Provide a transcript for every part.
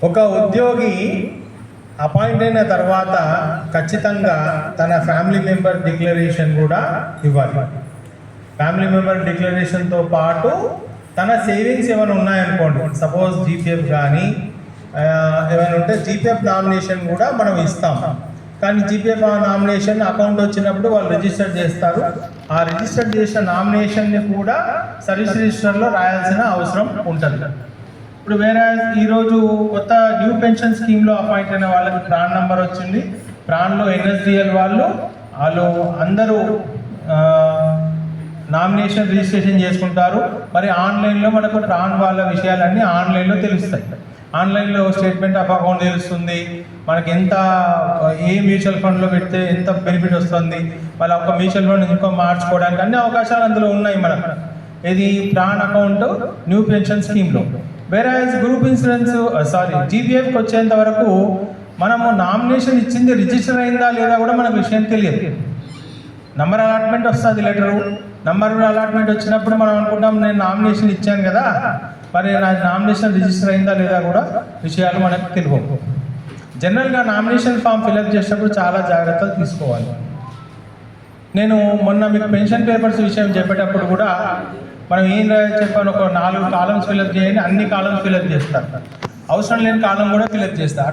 ఒక ఉద్యోగి అపాయింట్ అయిన తర్వాత ఖచ్చితంగా తన ఫ్యామిలీ మెంబర్ డిక్లరేషన్ కూడా ఇవ్వాలి. ఫ్యామిలీ మెంబర్ డిక్లరేషన్తో పాటు తన సేవింగ్స్ ఏమైనా ఉన్నాయనుకోండి, సపోజ్ జీపీఎఫ్ కానీ ఏమైనా ఉంటే జీపీఎఫ్ నామినేషన్ కూడా మనం ఇస్తాం. కానీ జీపీఎఫ్ నామినేషన్ అకౌంట్ వచ్చినప్పుడు వాళ్ళు రిజిస్టర్ చేస్తారు. ఆ రిజిస్టర్ చేసిన నామినేషన్ని కూడా సర్వీస్ రిజిస్టర్లో రాయాల్సిన అవసరం ఉంటుంది. ఇప్పుడు వేరే ఈరోజు కొత్త న్యూ పెన్షన్ స్కీమ్లో అపాయింట్ అయిన వాళ్ళకి ప్రాన్ నెంబర్ వచ్చింది. ప్రాన్లో ఎన్ఎస్డిఎల్ వాళ్ళు అందరూ నామినేషన్ రిజిస్ట్రేషన్ చేసుకుంటారు. మరి ఆన్లైన్లో మనకు ప్రాన్ వాళ్ళ విషయాలన్నీ ఆన్లైన్లో తెలుస్తాయి. ఆన్లైన్లో స్టేట్మెంట్ ఆఫ్ అకౌంట్ తెలుస్తుంది, మనకి ఎంత ఏ మ్యూచువల్ ఫండ్లో పెడితే ఎంత బెనిఫిట్ వస్తుంది, మళ్ళీ ఒక మ్యూచువల్ ఫండ్ ఇంకో మార్చుకోవడానికి అన్ని అవకాశాలు అందులో ఉన్నాయి మనకు. ఇది ప్రాన్ అకౌంట్ న్యూ పెన్షన్ స్కీమ్లో. వేరే గ్రూప్ ఇన్సూరెన్స్ జీపీఎఫ్కి వచ్చేంత వరకు మనము నామినేషన్ ఇచ్చింది రిజిస్టర్ అయిందా లేదా కూడా మనకు విషయం తెలియదు. నంబర్ అలాట్మెంట్ వస్తుంది, లెటరు నంబర్ అలాట్మెంట్ వచ్చినప్పుడు మనం అనుకుంటాం నేను నామినేషన్ ఇచ్చాను కదా, మరి నా నామినేషన్ రిజిస్టర్ అయిందా లేదా కూడా విషయాలు మనకు తెలియవు. జనరల్గా నామినేషన్ ఫామ్ ఫిలప్ చేసేటప్పుడు చాలా జాగ్రత్తలు తీసుకోవాలి. నేను మొన్న మీకు పెన్షన్ పేపర్స్ విషయం చెప్పేటప్పుడు కూడా మనం ఏం చెప్పాను, ఒక 4 కాలమ్స్ ఫిలప్ చేయండి, అన్ని కాలమ్స్ ఫిలప్ చేస్తారు, అవసరం లేని కాలం కూడా ఫిలప్ చేస్తారు.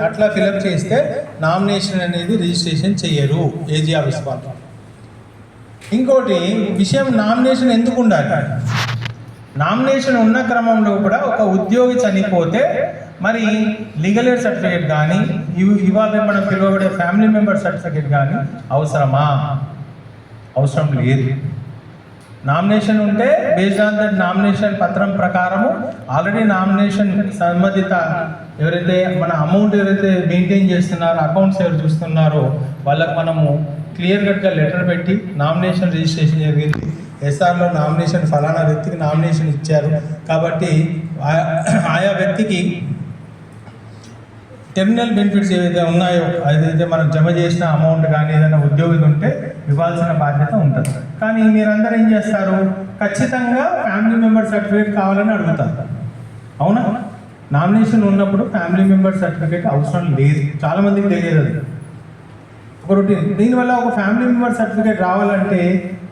అట్లా ఫిలప్ చేస్తే నామినేషన్ అనేది రిజిస్ట్రేషన్ చేయరు ఏజీ ఆఫీస్ వాళ్ళు. ఇంకోటి విషయం, నామినేషన్ ఎందుకు ఉండాలి? నామినేషన్ ఉన్న క్రమంలో కూడా ఒక ఉద్యోగి చనిపోతే మరి లీగల్ ఎయిడ్ సర్టిఫికేట్ కానీ ఇవాళ మనం పిలువబడే ఫ్యామిలీ మెంబర్ సర్టిఫికేట్ కానీ అవసరమా? అవసరం లేదు. నామినేషన్ ఉంటే బేస్డ్ ఆన్ దట్ నామినేషన్ పత్రం ప్రకారము ఆల్రెడీ నామినేషన్ సంబంధిత ఎవరైతే మన అమౌంట్ ఎవరైతే మెయింటైన్ చేస్తున్నారో, అకౌంట్స్ ఎవరు చూస్తున్నారో వాళ్ళకి మనము క్లియర్ కట్గా లెటర్ పెట్టి నామినేషన్ రిజిస్ట్రేషన్ జరిగింది, ఎస్ఆర్లో నామినేషన్ ఫలానా వ్యక్తికి నామినేషన్ ఇచ్చారు కాబట్టి ఆయా వ్యక్తికి టెర్మినల్ బెనిఫిట్స్ ఏవైతే ఉన్నాయో అదైతే మనం జమ చేసిన అమౌంట్ కానీ ఏదైనా ఉద్యోగి ఉంటే ఇవ్వాల్సిన బాధ్యత ఉంటుంది. కానీ మీరందరూ ఏం చేస్తారు, ఖచ్చితంగా ఫ్యామిలీ మెంబర్ సర్టిఫికేట్ కావాలని అడుగుతారు. అవునా? నామినేషన్ ఉన్నప్పుడు ఫ్యామిలీ మెంబర్ సర్టిఫికేట్ అవసరం లేదు, చాలామందికి తెలియదు అది. ఒకటి దీనివల్ల ఒక ఫ్యామిలీ మెంబర్ సర్టిఫికేట్ రావాలంటే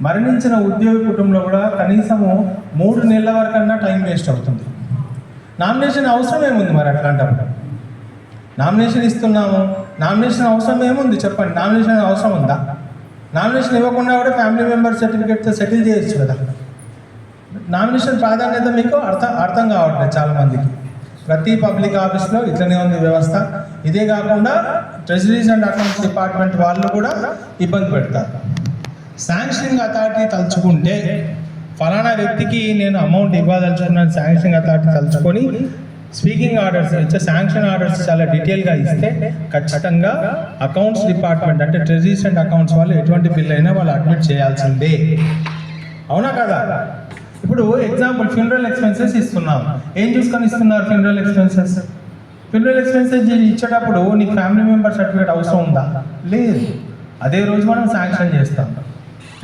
మరణించిన ఉద్యోగి కుటుంబంలో కూడా కనీసము 3 నెలల వరకన్నా టైం వేస్ట్ అవుతుంది. నామినేషన్ అవసరం ఏముంది మరి? అట్లాంటప్పుడు నామినేషన్ ఇస్తున్నాము, నామినేషన్ అవసరం ఏముంది చెప్పండి? నామినేషన్ అవసరం ఉందా? నామినేషన్ ఇవ్వకుండా కూడా ఫ్యామిలీ మెంబర్ సర్టిఫికేట్తో సెటిల్ చేయొచ్చు కదా. నామినేషన్ ప్రాధాన్యత మీకు అర్థం కావట్లేదు చాలామందికి. ప్రతి పబ్లిక్ ఆఫీస్లో ఇట్లనే ఉంది వ్యవస్థ. ఇదే కాకుండా ట్రెజరీస్ అండ్ అకౌంట్స్ డిపార్ట్మెంట్ వాళ్ళు కూడా ఇబ్బంది పెడతారు. శాంక్షనింగ్ అథారిటీ తలుచుకుంటే ఫలానా వ్యక్తికి నేను అమౌంట్ ఇవ్వదలుచుకున్నాను, శాంక్షనింగ్ అథారిటీ తలుచుకొని స్పీకింగ్ ఆర్డర్స్ ఇచ్చే శాంక్షన్ ఆర్డర్స్ చాలా డీటెయిల్గా ఇస్తే ఖచ్చితంగా అకౌంట్స్ డిపార్ట్మెంట్ అంటే ట్రెజరీస్ అండ్ అకౌంట్స్ వాళ్ళు ఎటువంటి బిల్ అయినా వాళ్ళు అడ్మిట్ చేయాల్సిందే. అవునా కదా? ఇప్పుడు ఎగ్జాంపుల్ ఫ్యూనరల్ ఎక్స్పెన్సెస్ ఇస్తున్నాం, ఏం చూసుకొని ఇస్తున్నారు ఫ్యూనరల్ ఎక్స్పెన్సెస్? ఫ్యూనరల్ ఎక్స్పెన్సెస్ ఇచ్చేటప్పుడు నీకు ఫ్యామిలీ మెంబర్ సర్టిఫికేట్ అవసరం ఉందా? లేదు. అదే రోజు మనం శాంక్షన్ చేస్తాం.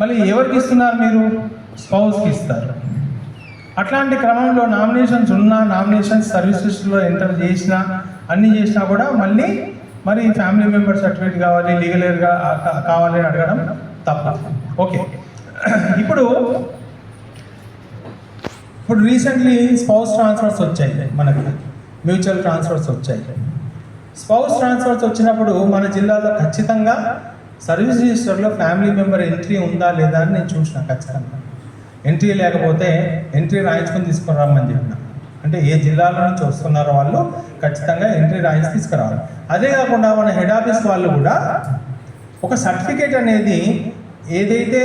మళ్ళీ ఎవరికి ఇస్తున్నారు మీరు? స్పౌస్కి ఇస్తారు. అట్లాంటి క్రమంలో నామినేషన్స్ ఉన్నా, నామినేషన్స్ సర్వీస్ లిస్టులో ఎంటర్ చేసినా, అన్నీ చేసినా కూడా మరి ఫ్యామిలీ మెంబర్ సర్టిఫికేట్ కావాలి, లీగల్ ఎయిడ్గా కావాలి అని అడగడం తప్ప. ఓకే, ఇప్పుడు రీసెంట్లీ స్పౌస్ ట్రాన్స్ఫర్స్ వచ్చాయి, మనకి మ్యూచువల్ ట్రాన్స్ఫర్స్ వచ్చాయి. స్పౌస్ ట్రాన్స్ఫర్స్ వచ్చినప్పుడు మన జిల్లాలో ఖచ్చితంగా సర్వీస్ రిజిస్టర్లో ఫ్యామిలీ మెంబర్ ఎంట్రీ ఉందా లేదా అని నేను చూసిన. ఖచ్చితంగా ఎంట్రీ లేకపోతే ఎంట్రీ రాయించుకొని తీసుకుని రమ్మని చెప్పిన. అంటే ఏ జిల్లాలో నుంచి వస్తున్నారో వాళ్ళు ఖచ్చితంగా ఎంట్రీ రాయించి తీసుకురావాలి. అదే కాకుండా మన హెడ్ ఆఫీస్ వాళ్ళు కూడా ఒక సర్టిఫికేట్ అనేది ఏదైతే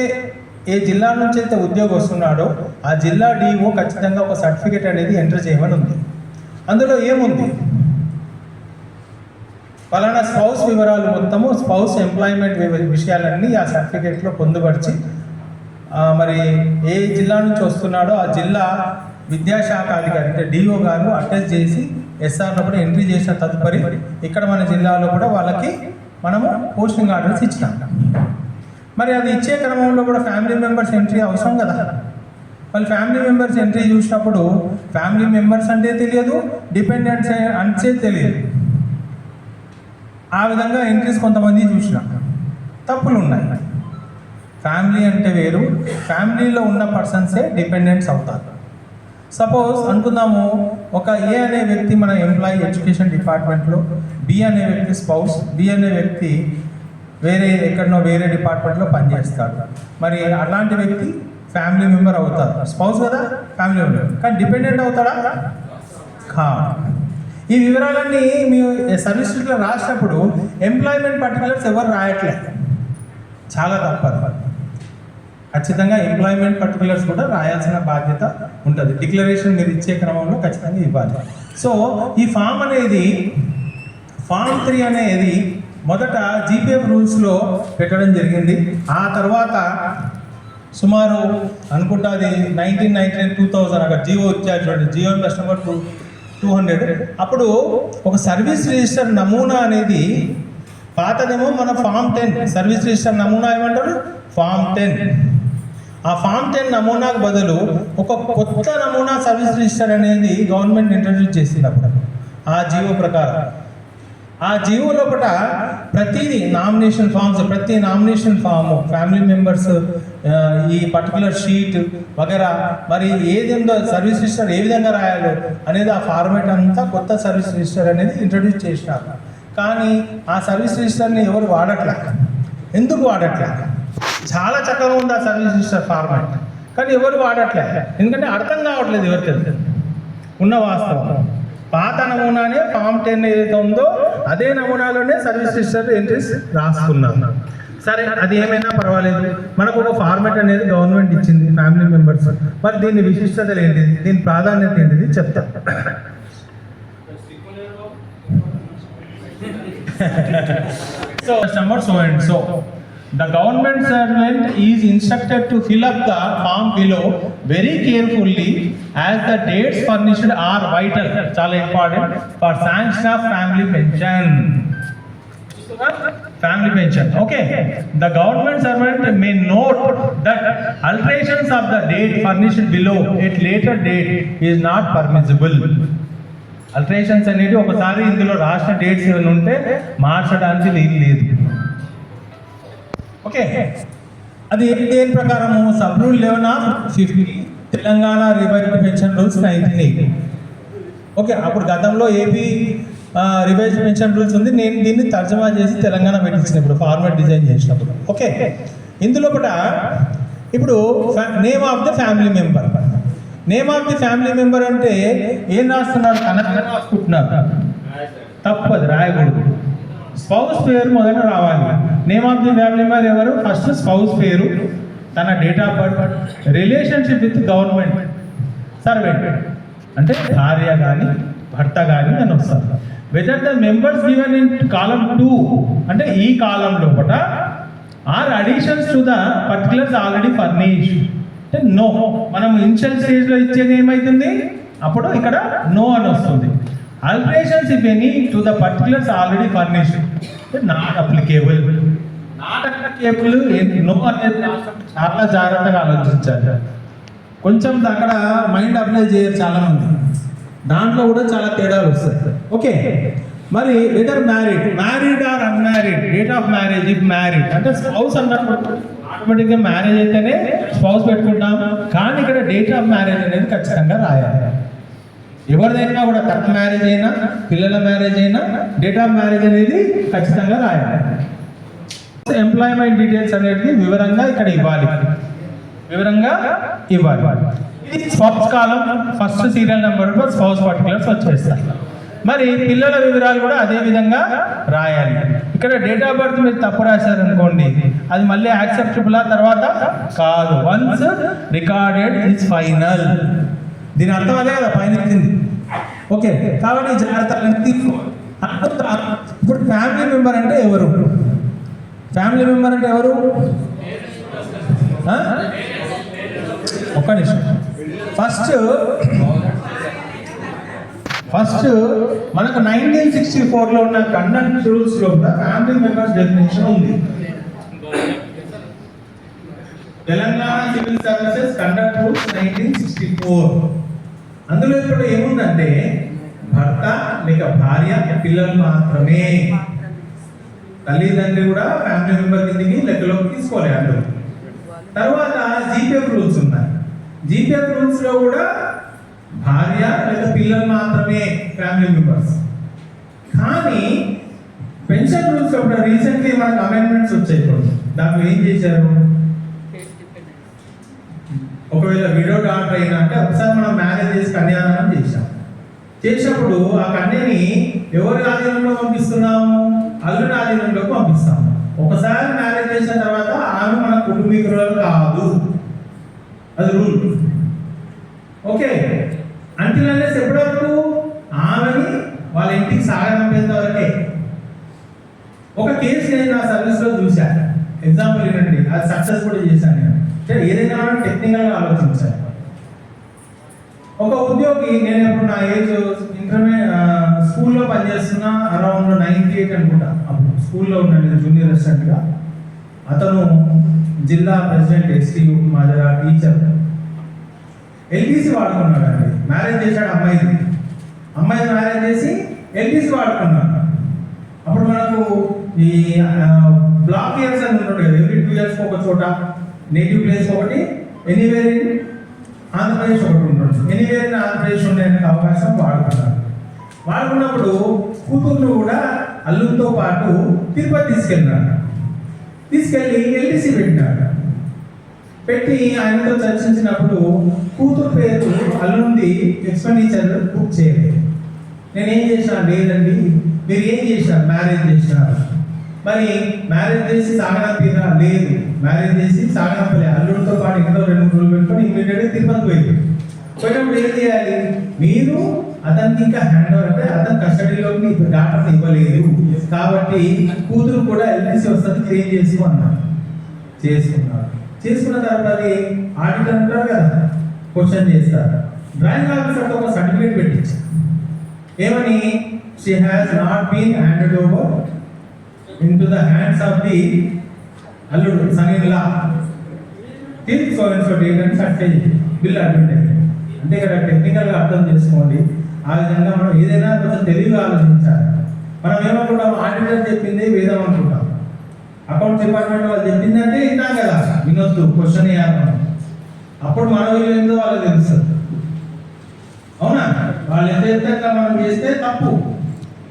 ఏ జిల్లా నుంచి అయితే ఉద్యోగి వస్తున్నాడో ఆ జిల్లా డిఓ ఖచ్చితంగా ఒక సర్టిఫికేట్ అనేది ఎంటర్ చేయమని ఉంది. అందులో ఏముంది? ఫలానా స్పౌస్ వివరాలు మొత్తము, స్పౌస్ ఎంప్లాయ్మెంట్ విషయాలన్నీ ఆ సర్టిఫికేట్లో పొందుపరిచి మరి ఏ జిల్లా నుంచి వస్తున్నాడో ఆ జిల్లా విద్యాశాఖ అధికారి అంటే డిఓ గారు అటెస్ట్ చేసి ఎస్ఆర్లో కూడా ఎంట్రీ చేసిన తదుపరి ఇక్కడ మన జిల్లాలో కూడా వాళ్ళకి మనము పోస్టింగ్ ఆర్డర్స్ ఇచ్చినాం. మరి అది ఇచ్చే క్రమంలో కూడా ఫ్యామిలీ మెంబర్స్ ఎంట్రీ అవసరం కదా. వాళ్ళు ఫ్యామిలీ మెంబర్స్ ఎంట్రీ చూసినప్పుడు ఫ్యామిలీ మెంబర్స్ అంటే తెలియదు, డిపెండెంట్స్ అంటే తెలియదు. ఆ విధంగా ఎంట్రీస్ కొంతమంది చూసిన తప్పులు ఉన్నాయి. ఫ్యామిలీ అంటే వేరు, ఫ్యామిలీలో ఉన్న పర్సన్సే డిపెండెంట్స్ అవుతారు. సపోజ్ అనుకుందాము, ఒక ఏ అనే వ్యక్తి మన ఎంప్లాయీ ఎడ్యుకేషన్ డిపార్ట్మెంట్లో, బి అనే వ్యక్తి స్పౌస్, బి అనే వ్యక్తి వేరే డిపార్ట్మెంట్లో పనిచేస్తాడు. మరి అలాంటి వ్యక్తి ఫ్యామిలీ మెంబర్ అవుతారు. స్పౌస్ కదా ఫ్యామిలీ మెంబర్, కానీ డిపెండెంట్ అవుతాడా? ఈ వివరాలన్నీ మీ సర్వీస్ షీట్లో రాసినప్పుడు ఎంప్లాయ్మెంట్ పర్టికులర్స్ ఎవరు రాయట్లేదు, చాలా తప్పదు. ఖచ్చితంగా ఎంప్లాయ్మెంట్ పర్టికులర్స్ కూడా రాయాల్సిన బాధ్యత ఉంటుంది. డిక్లరేషన్ మీరు ఇచ్చే క్రమంలో ఖచ్చితంగా ఇవ్వాలి. సో ఈ ఫామ్ 3 అనేది మొదట జీపీఎఫ్ రూల్స్లో పెట్టడం జరిగింది. ఆ తర్వాత సుమారు అనుకుంటా అది 1999 2000 అక్కడ జియో ఇచ్చారు చూడండి, జియో కస్టమర్ 200. అప్పుడు ఒక సర్వీస్ రిజిస్టర్ నమూనా అనేది పాతదేమో మన ఫామ్ 10 సర్వీస్ రిజిస్టర్ నమూనా ఏమంటారు ఫామ్ 10. ఆ ఫామ్ 10 నమూనాకు బదులు ఒక కొత్త నమూనా సర్వీస్ రిజిస్టర్ అనేది గవర్నమెంట్ ఇంట్రడ్యూస్ చేసింది. అప్పుడు ఆ జియో ప్రకారం ఆ జియో లోపల ప్రతిదీ నామినేషన్ ఫామ్స్, ప్రతి నామినేషన్ ఫాము, ఫ్యామిలీ మెంబర్స్, ఈ పర్టికులర్ షీట్ వగేరా, మరి ఏదేందో సర్వీస్ రిజిస్టర్ ఏ విధంగా రాయాలో అనేది ఆ ఫార్మేట్ అంతా కొత్త సర్వీస్ రిజిస్టర్ అనేది ఇంట్రడ్యూస్ చేసినారు. కానీ ఆ సర్వీస్ రిజిస్టర్ని ఎవరు వాడట్లే. ఎందుకు వాడట్లే? చాలా చక్కగా ఉంది ఆ సర్వీస్ రిజిస్టర్ ఫార్మాట్, కానీ ఎవరు వాడట్లే. ఎందుకంటే అర్థం కావట్లేదు ఎవరికి ఉన్న వాస్తవం. పాత నమూనానే ఫామ్ 10 ఏదైతే ఉందో అదే నమూనాలోనే సర్వీస్ రిజిస్టర్ ఎంట్రీస్ రాసుకున్నాం. సరే, అది ఏమైనా పర్వాలేదు, మనకు ఒక ఫార్మాట్ అనేది గవర్నమెంట్ ఇచ్చింది ఫ్యామిలీ మెంబర్స్. మరి దీని విశిష్టతలు ఏంటిది, దీని ప్రాధాన్యత ఏంటిది చెప్తా. So number so and so, the government servant is instructed to fill up the form below very carefully as the dates furnished are vital, chala important, for sanction of family pension. Okay, the government servant may note that alterations of the date furnished below at later date is not permissible. అల్టరేషన్స్ అనేది ఒకసారి ఇందులో రాసిన dates ఏమైనా ఉంటే మార్చడానికి వీలు లేదు. Okay, అది దేని ప్రకారము? Sub rule 11/50 Telangana revised pension rules 1980. Okay, అప్పుడు గతంలో ఏపీ రివైజ్డ్ పెన్షన్ రూల్స్ ఉంది. నేను దీన్ని తర్జమా చేసి తెలంగాణ పెట్టించినప్పుడు ఫార్మాట్ డిజైన్ చేసినప్పుడు. ఓకే, ఇందులో ఇప్పుడు name of the family member, name of the family member అంటే ఏం రాస్తున్నారు? కనెక్ట్ రాసుకుంటున్నారు. తప్పదు, రాయకూడదు. స్పౌస్ పేరు మొదట రావాలి. Name of the family member ఎవరు? ఫస్ట్ స్పౌస్ పేరు, తన date of birth, relationship with government servant అంటే భార్య కానీ భర్త కానీ అని వస్తారు. Whether the members given in column 2 అంటే ఈ కాలం లోపల are additions to the particulars already furnished అంటే నో. మనం ఇనిషియల్ స్టేజ్లో ఇచ్చేది ఏమవుతుంది? అప్పుడు ఇక్కడ నో అని వస్తుంది. Alterations if any to the particulars already furnished not applicable. Not applicable no అనేది చాలా జాగ్రత్తగా ఆలోచించాలి. కొంచెం అక్కడ మైండ్ అప్లై చేయరు చాలామంది, దాంట్లో కూడా చాలా తేడాలు వస్తాయి. ఓకే, మరి whether married or unmarried, date of marriage if married అంటే స్పౌస్ అన్నప్పుడు ఆటోమేటిక్గా మ్యారేజ్ అయితేనే స్పౌస్ పెట్టుకుంటాం. కానీ ఇక్కడ డేట్ ఆఫ్ మ్యారేజ్ అనేది ఖచ్చితంగా రాయాలి. ఎవరిదైనా కూడా తన మ్యారేజ్ అయినా పిల్లల మ్యారేజ్ అయినా డేట్ ఆఫ్ మ్యారేజ్ అనేది ఖచ్చితంగా రాయాలి. ఎంప్లాయ్మెంట్ డీటెయిల్స్ అనేది వివరంగా ఇక్కడ ఇవ్వాలి. ఇది స్పౌస్ కాలం ఫస్ట్ సీరియల్ నెంబర్లో స్పౌస్ పర్టికులర్స్ వచ్చేస్తాయి. మరి పిల్లల వివరాలు కూడా అదే విధంగా రాయాలి. ఇక్కడ డేట్ ఆఫ్ బర్త్ మీరు తప్పు రాశారు అనుకోండి, అది మళ్ళీ యాక్సెప్టబుల్ తర్వాత కాదు. Once recorded is final. దీని అర్థం అదే కదా, పైన ఇచ్చింది. ఓకే, కాబట్టి జాగ్రత్తలు తీసుకోవాలి. ఇప్పుడు ఫ్యామిలీ మెంబర్ అంటే ఎవరు? ఫ్యామిలీ మెంబర్ అంటే ఎవరు? ఒక్క నిమిషం. ఫస్ట్ మనకు 1964లో ఉన్న కండక్ట్ రూల్స్లో కూడా ఫ్యామిలీ మెంబర్స్ డెఫినేషన్ ఉంది. Telangana civil services conduct rules 1964. అందులో ఇప్పుడు ఏముందంటే భర్త లేక భార్య పిల్లలు మాత్రమే, తల్లిదండ్రి కూడా ఫ్యామిలీ మెంబర్ కిందకి లెక్కలోకి తీసుకోవాలి అందులో. తర్వాత జీపీఎఫ్ రూల్స్ ఉన్నాయి. జీపీఎఫ్ రూల్స్ లో కూడా భార్య లేక పిల్లలు మాత్రమే ఫ్యామిలీ మెంబర్స్. కానీ పెన్షన్ రూల్స్ లో కూడా రీసెంట్లీ మనకు అమెండ్మెంట్స్ వచ్చాయి. దాంట్లో ఏం చేశారు, ఒకవేళ విడో డాటర్ అయినా అంటే ఒకసారి మనం మ్యారేజ్ చేసి కన్యాదానం చేసినప్పుడు ఆ కన్యని ఎవరి ఆధీనంలో పంపిస్తున్నాము, అల్లుడి ఆధీనంలోకి పంపిస్తాము. ఒకసారి మ్యారేజ్ చేసిన తర్వాత ఆమె మన కుటుంబీకురాలు కాదు, అది రూల్. ఓకే, అంటిల్ అన్లెస్ ఎప్పటి వరకు ఆమెని వాళ్ళ ఇంటికి సాగనంపేంత వరకే. ఒక కేసు నేను నా సర్వీస్లో చూశాను, ఎగ్జాంపుల్ ఏంటంటే అది సక్సెస్ కూడా చేశాను నేను. ఏదైనా టెక్నికల్గా ఆలోచించాను. ఒక ఉద్యోగి, నేను ఎప్పుడు నా ఏజ్ స్కూల్లో పనిచేస్తున్నా, అరౌండ్ 98 అనుకుంటా, అప్పుడు స్కూల్లో ఉన్నాను జూనియర్ అసిస్టెంట్గా. అతను జిల్లా ప్రెసిడెంట్, ఎస్టీయూ మాజరా టీచర్. ఎల్టీసీ వాడుకున్నాడు అండి. మ్యారేజ్ చేశాడు అమ్మాయి మ్యారేజ్ చేసి ఎల్టీసీ వాడుకున్నాడు. అప్పుడు మనకు ఈ బ్లాక్ ఇయర్స్ అని ఉంటాడు కదా, ఎవ్రీ 2 years ఒక చోట నేటివ్ ప్లేస్ ఒకటి, ఎనీవేర్ ఇన్ ఆంధ్రప్రదేశ్ ఒకటి ఉంటుంది. ఎనీవేర్ ఇన్ ఆంధ్రప్రదేశ్ ఉండే అవకాశం వాడుకున్నప్పుడు కూతుర్లు కూడా అల్లుతో పాటు తిరుపతి తీసుకెళ్ళి ఎల్టీసీ పెట్టి ఆయనతో చర్చించినప్పుడు కూతురు పేరు అల్లుంది ఎక్స్పెండిచర్ బుక్ చేయలేదు. నేనేం చేశాను, లేదండి మీరు ఏం చేశారు, మ్యారేజ్ చేసినారు, మరి మ్యారేజ్ చేసి సాగనంపినా, లేదు మ్యారేజ్ చేసి సాగనంపలే, అల్లుడితో పాటు ఇంట్లో 2-3 రోజులు పెట్టుకొని ఇమ్మీడియట్గా తిరుపతి పోయినప్పుడు ఏం చేయాలి, మీరు అతనికి ఇంకా హ్యాండ్ ఓవర్ అంటే అతని కస్టడీలోకి డాక్టర్ ఇవ్వలేదు కాబట్టి కూతురు కూడా ఎల్టీసీ వస్తుంది క్లెయిమ్ చేసి అన్నారు. చేసుకున్న తర్వాత ఆడిటర్ అంటారు కదా, క్వశ్చన్ చేస్తారు. డ్రాయింగ్ ఆఫీసర్తో ఒక సర్టిఫికేట్ పెట్టించారు, ఏమని, she has not been handed over into the hands of the alludu son-in-law till so and so date and such bill admitted. అంటే ఇక్కడ టెక్నికల్గా అర్థం చేసుకోండి. ఆ విధంగా మనం ఏదైనా కొంచెం తెలివిగా ఆలోచించాలి. మనం ఏమనుకుంటాం, ఆడిటర్ చెప్పింది వేదం అనుకుంటాం, అకౌంట్స్ డిపార్ట్మెంట్ వాళ్ళు చెప్పింది అంటే వింటాం కదా, వినొద్దు, క్వశ్చన్ వేయాలి. అప్పుడు మన వీళ్ళు ఏందో వాళ్ళకి తెలుస్తుంది. అవునా, వాళ్ళు ఎంత చెప్తాక మనం చేస్తే తప్పు,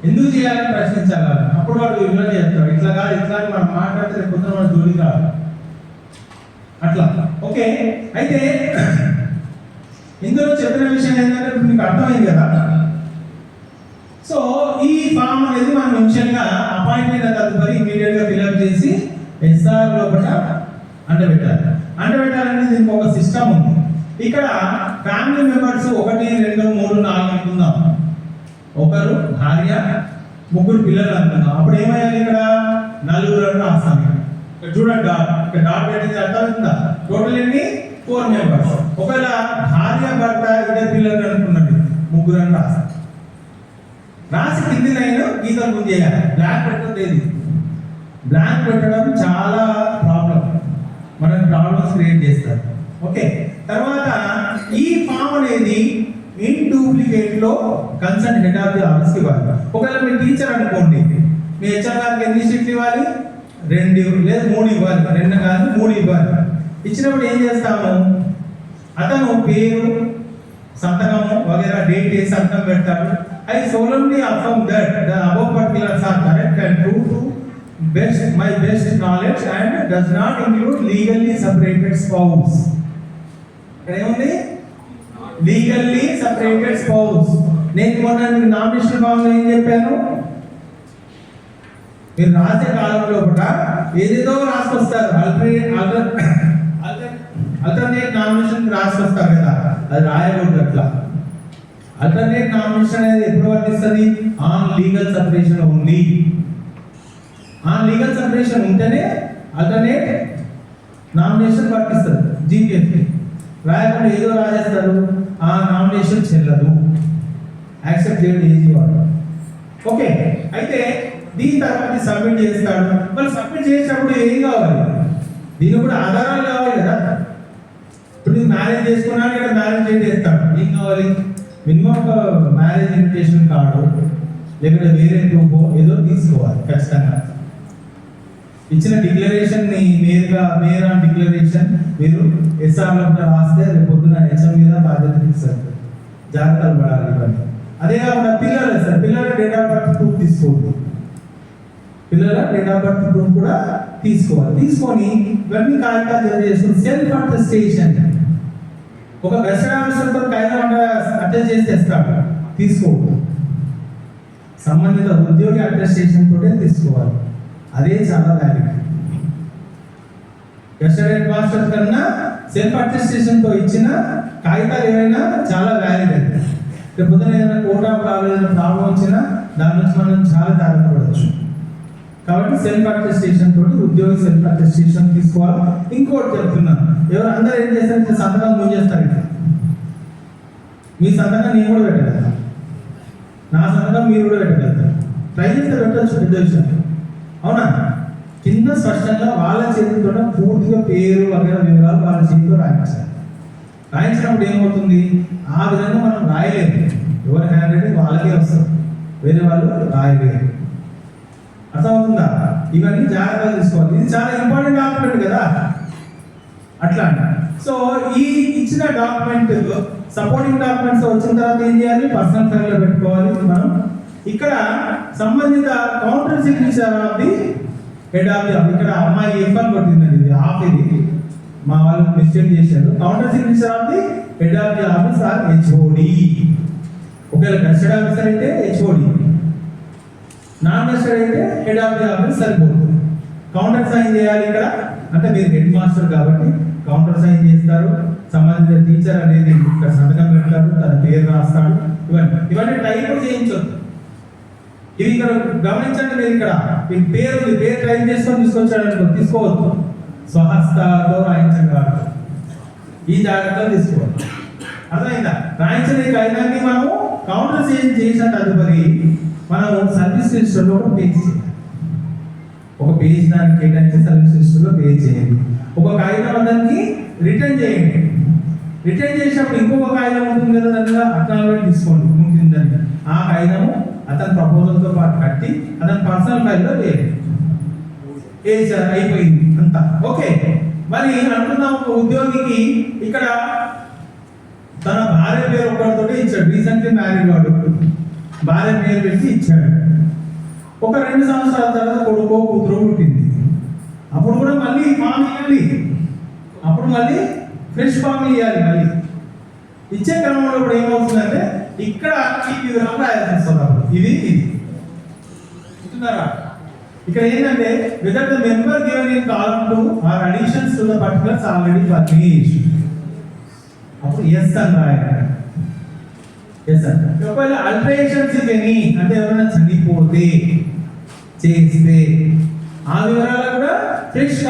ఎందుకు చేయాలని ప్రశ్నించాలి. అప్పుడు వాడు విలువని చెప్తాడు, ఇట్లా కాదు ఇట్లా అని మనం మాట్లాడితే కొంచెం మన జోలి కాదు అట్లా. ఓకే, అయితే ఇందులో చెప్పిన విషయం ఏంటంటే మీకు అర్థమైంది కదా. సో ఈ ఫామ్ అనేది మనం ముఖ్యంగా అపాయింట్మెంట్ తదుపరి ఇమీడియట్ గా ఫిల్అప్ చేసి ఎస్ఆర్ లోపల అంటబెట్టాలంటే దీనికి ఒక సిస్టమ్ ఉంది. ఇక్కడ ఫ్యామిలీ మెంబర్స్ 1, 2, 3, 4 అనుకుందాం. ఒకరు భార్య, 3 పిల్లలు అనుకుందాం. అప్పుడు ఏమయ్యాలి, ఇక్కడ 4 అని రాస్తాం. ఇక్కడ చూడండి, ఇక్కడ డాట్ పెట్టింది అర్థమవుతుందా, టోటల్ ఎన్ని 4 మెంబర్స్. ఒకవేళ భార్య భర్త 2 పిల్లలు అనుకున్నది 3 అని రాస్తాం. రాసి కింది లైన్ గీతలు ముందు చేయాలి. బ్లాంక్ పెట్టలేదు, బ్లాంక్ పెట్టడం చాలా మనం ప్రాబ్లమ్స్ క్రియేట్ చేస్తారు. ఓకే, తర్వాత ఈ ఫామ్ అనేది ఇన్ డూప్లికేట్ లో concern head of the office ఇవ్వాలి. ఒకవేళ మీ టీచర్ అనుకోండి, మీ హెచ్ఆర్ గారికి ఎన్ని షీట్లు ఇవ్వాలి, 2 లేదా 3 ఇవ్వాలి, 2 కాదు 3 ఇవ్వాలి. ఇచ్చినప్పుడు ఏం చేస్తాము, అతను పేరు, సంతకము వగైరా డేట్ వేసి సంతకం పెడతాడు. I solemnly affirm that the above particulars are correct and true to my best knowledge and does not include legally separated spouse. ఏముంది, లీగల్లీ సెపరేటెడ్ స్పౌస్. నేను మొన్న నామినేషన్ ఫామ్ లో ఏం చెప్పాను, మీరు రాసే కాలంలో కూడా ఏదేదో రాసుకొస్తారు, అల్టర్నేట్ నామినేషన్ రాసుకొస్తారు కదా, అది రాయకూడదు. అట్లా అల్టర్నేట్ నామినేషన్ అనేది ఎప్పుడు వర్తిస్తుంది, ఆన్ లీగల్ సెపరేషన్ ఉంది. ఆన్ లీగల్ సెపరేషన్ ఉంటేనే అల్టర్నేట్ నామినేషన్ వర్తిస్తుంది. జీపీఎఫ్ రాయకుండా ఏదో రాజేస్తారు, ఆ నామినేషన్ చెల్లదు, యాక్సెప్ట్ చేయడం ఈజీ వాడు. ఓకే, అయితే దీని తర్వాత సబ్మిట్ చేస్తాడు. మరి సబ్మిట్ చేసినప్పుడు ఏం కావాలి, దీనికి కూడా ఆధారాలు కావాలి కదా. ఇప్పుడు నేను మ్యారేజ్ చేసుకున్నాను, ఇక్కడ మ్యారేజ్ డేట్ చేస్తాడు, ఏం కావాలి? మినిమం ఒక మ్యారేజ్ ఇన్విటేషన్ కార్డు లేకపోతే వేరే రూపో ఏదో తీసుకోవాలి ఖచ్చితంగా. ఇచ్చిన డిక్లరేషన్ ని మేయర్ ఆన్ డిక్లరేషన్ మీరు ఎస్ఆర్లో రాస్తే రేపు పొద్దున హెచ్ఎం మీద బాధ్యత ఇస్తారు, జాగ్రత్తలు పడాలి ఇవన్నీ. అదే కాకుండా పిల్లల డేట్ ఆఫ్ బర్త్ ప్రూఫ్ తీసుకోవద్దు, పిల్లల డేట్ ఆఫ్ బర్త్ ప్రూఫ్ కూడా తీసుకోవాలి. తీసుకొని ఇవన్నీ కాగితాలు జమ చేసుకుని సెల్ఫ్ అటెస్టేషన్ ఒక గెస్టెడ్ ఆఫీసర్తో కాగితం అటెస్ట్ చేసి తెస్తాడు, తీసుకోవద్దు. సంబంధిత ఉద్యోగి అటెస్టేషన్ తోటే తీసుకోవాలి, అదే చాలా వ్యాలిడ్. గెస్టెడ్ హెడ్ మాస్టర్ కన్నా సెల్ఫ్ అటెస్టేషన్ తో ఇచ్చిన కాగితాలు ఏమైనా చాలా వ్యాలిడ్ అయితే. రేపు పొద్దున ఏదైనా కోర్ట్ ఆఫ్ ఏదైనా ప్రాబ్లం వచ్చినా దాని నుంచి మనం చాలా జాగ్రత్త పడవచ్చు. కాబట్టి సెల్ఫ్ అటెస్టేషన్ తోటి ఉద్యోగి సెల్ఫ్ అటెస్టేషన్ తీసుకోవాలి. ఇంకోటి చెప్తున్నాను, ఎవరు అందరూ ఏం చేస్తారు, సంతకం ముంచేస్తారు. ఇట్లా మీ సంతకం నేను కూడా పెట్టగలుగుతాను, నా సంతకం మీరు కూడా పెట్టగలుగుతారు. ట్రై చేస్తే పెట్టచ్చు, పెద్ద విషయం అవునా. కింద స్పష్టంగా వాళ్ళ చేతితో పూర్తిగా పేరు వగైరా వివరాలు వాళ్ళ చేతితో రాయించాలి. రాయించినప్పుడు ఏమవుతుంది, ఆ విధంగా మనం రాయలేము. ఎవరి హ్యాండ్ రైటింగ్ వాళ్ళకే వస్తుంది, వేరే వాళ్ళు రాయలేరు. అర్థమవుతుందా? ఇవన్నీ జాగ్రత్తగా తీసుకోవాలి. ఇది చాలా ఇంపార్టెంట్ డాక్యుమెంట్ కదా అట్లా. సో ఈ ఇచ్చిన డాక్యుమెంట్ సపోర్టింగ్ డాక్యుమెంట్స్ వచ్చిన తర్వాత ఏం చేయాలి, పర్సనల్ ఫైల్ లో పెట్టుకోవాలి. మనం ఇక్కడ సంబంధిత counter signature of the head of the, ఇక్కడ అమ్మాయి ఎఫ్ఎన్ కొట్టిందండి, ఇది ఆఫ్, ఇది మా వాళ్ళు మిస్టేక్ చేశారు. Counter signature of the head of the office or HOD. ఒకవేళ గెస్టెడ్ ఆఫీసర్ అయితే హెచ్ఓడి, నాన్ గెస్టెడ్ అయితే హెడ్ ఆఫ్ ది ఆఫీస్ సరిపోతుంది. కౌంటర్ సైన్ చేయాలి ఇక్కడ, అంటే మీరు హెడ్ మాస్టర్ కాబట్టి కౌంటర్ సైన్ చేస్తారు. సంబంధిత టీచర్ అనేది ఇక్కడ సంతకం పెడతాడు, తన పేరు రాస్తాడు. ఇవన్నీ టైప్ చేయించొద్దు. ఇవి ఇక్కడ గమనించండి, మీరు ఇక్కడ మీకు పేరు ఉంది, పేరు టైప్ చేసుకొని తీసుకొచ్చాడు అనుకో, తీసుకోవద్దు. స్వహస్తాతో రాయించండి కాదు, ఈ జాగ్రత్తలు తీసుకోవాలి. అర్థమైందా? రాయించిన ఈ కాగితాన్ని మనము కౌంటర్ సైన్ చేసిన తదుపరి మనం సర్వీస్ రిజిస్టర్లో ఒక పేజ్ చేయాలి. ఒక పేజ్ దానికి కేటాయించి సర్వీస్ రిజిస్టర్లో పేజ్ చేయండి. ఒక కాగితం అతనికి రిటర్న్ చేయండి. రిటర్న్ చేసినప్పుడు ఇంకొక కాగితం ఉంటుంది కదా, దానిగా అక్నాలెడ్జ్మెంట్ తీసుకోండి ఉంటుందని. ఆ కాగితము అతని ప్రపోజల్తో పాటు కట్టి అతని పర్సనల్ ఫైల్లో వేయండి. సార్ అయిపోయింది అంతా ఓకే. మరి అనుకున్నాం, ఒక ఉద్యోగికి ఇక్కడ తన భార్య పేరు ఒకరితో ఇచ్చాడు, రీసెంట్లీ మ్యారీడ్ వాడు, భార్య పేరు పెట్టి ఇచ్చాడు. ఒక 2 సంవత్సరాల తర్వాత కొడుకో కూతురు పుట్టింది. అప్పుడు కూడా మళ్ళీ ఫామ్ ఇవ్వాలి, అప్పుడు మళ్ళీ ఫ్రెష్ ఫామ్ ఇవ్వాలి. మళ్ళీ ఇచ్చే క్రమంలో ఇప్పుడు ఏమవుతుందంటే ఇక్కడ ఈ వివరాలు రాయాల్సి వస్తుంది. అప్పుడు ఇది చూస్తున్నారా, ఇక్కడ ఏంటంటే whether the member given in column 2 or additions to the particulars already furnished, అప్పుడు ఎస్ అని రాయాలి. ఎస్ అంటే ఒకవేళ అల్టరేషన్స్ ఇఫ్ ఎనీ, అంటే ఎవరైనా చనిపోతే చేస్తే ఆ వివరాలు కూడా ఫ్రెష్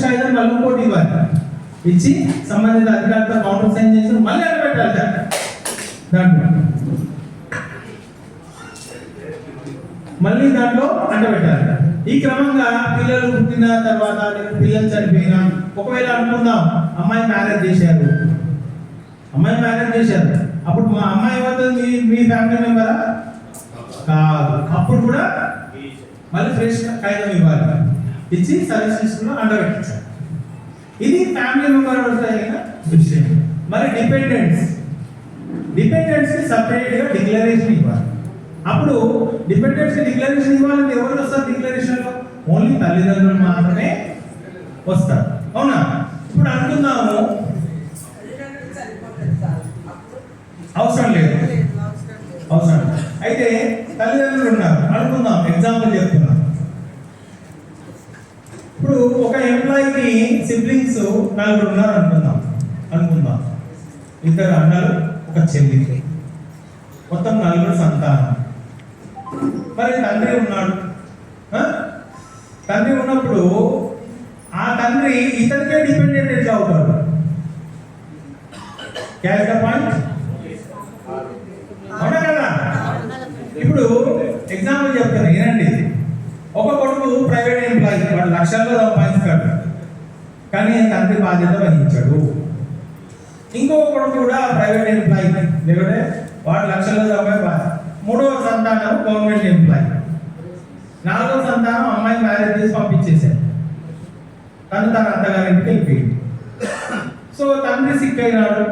కాగితం మళ్ళీ ఇంకోటి ఇవ్వాలి. ఇచ్చి సంబంధిత అధికారులతో కౌంటర్ సైన్ చేసి మళ్ళీ అక్కడ పెట్టాలి. దాంట్లో మళ్ళీ దాంట్లో అంటబెట్టాలి. ఈ క్రమంగా పిల్లలు పుట్టిన తర్వాత పిల్లలు చనిపోయినా, ఒకవేళ అనుకుందాం అమ్మాయి మ్యారేజ్ చేశారు, అప్పుడు మా అమ్మాయి ఏమవుతుంది, మీ ఫ్యామిలీ మెంబరా కాదు, అప్పుడు కూడా మళ్ళీ ఫ్రెష్ కాగితం ఇవ్వాలి. ఇచ్చి సర్వీస్ లిస్టులో అండబెట్టించాలి. ఇది ఫ్యామిలీ మెంబర్ అయిన విషయం. మరి డిపెండెంట్స్ కి సపరేట్ గా డిక్లరేషన్ ఇవ్వాలి. అప్పుడు డిపెండెంట్స్ కి డిక్లరేషన్ ఇవ్వాలంటే ఎవరు వస్తారు డిక్లరేషన్ లో? ఓన్లీ తల్లిదండ్రులు మాత్రమే వస్తారు, అవునా? ఇప్పుడు అనుకుందాము అవసరం లేదు, అయితే తల్లిదండ్రులు ఉన్నారు అనుకుందాం, ఎగ్జాంపుల్ చెప్తున్నాం. ఇప్పుడు ఒక ఎంప్లాయీకి సిబ్లింగ్స్ 4 ఉన్నారు అనుకుందాం. 2 అన్నలు, 1 చెల్లి, మొత్తం 4 సంతానం. మరి తండ్రి ఉన్నాడు. తండ్రి ఉన్నప్పుడు ఆ తండ్రి ఇతనికే డిపెండెంట్ ఎట్లా అవుతాడు? క్యాచ్ ద పాయింట్, అవునా కదా? ఇప్పుడు ఎగ్జాంపుల్ చెప్తాను, ఏనండి. ఒక కొడుకు ప్రైవేట్ ఎంప్లాయీ, వాడు లక్షల్లో సంపాదిస్తాడు. కానీ తండ్రి బాధ్యత వహించాడు. ఇంకొకడు కూడా ప్రైవేట్ ఎంప్లాయీ, లేకపోతే వాడు లక్షల రూపాయలు. మూడవ సంతానం గవర్నమెంట్ ఎంప్లాయీ. నాలుగవ సంతానం అమ్మాయి మ్యారేజ్ చేసి పంపించేశాడు. తను తన అత్తగారింటికి వెళ్ళిపోయింది. సో తండ్రి సిక్ అయినాడు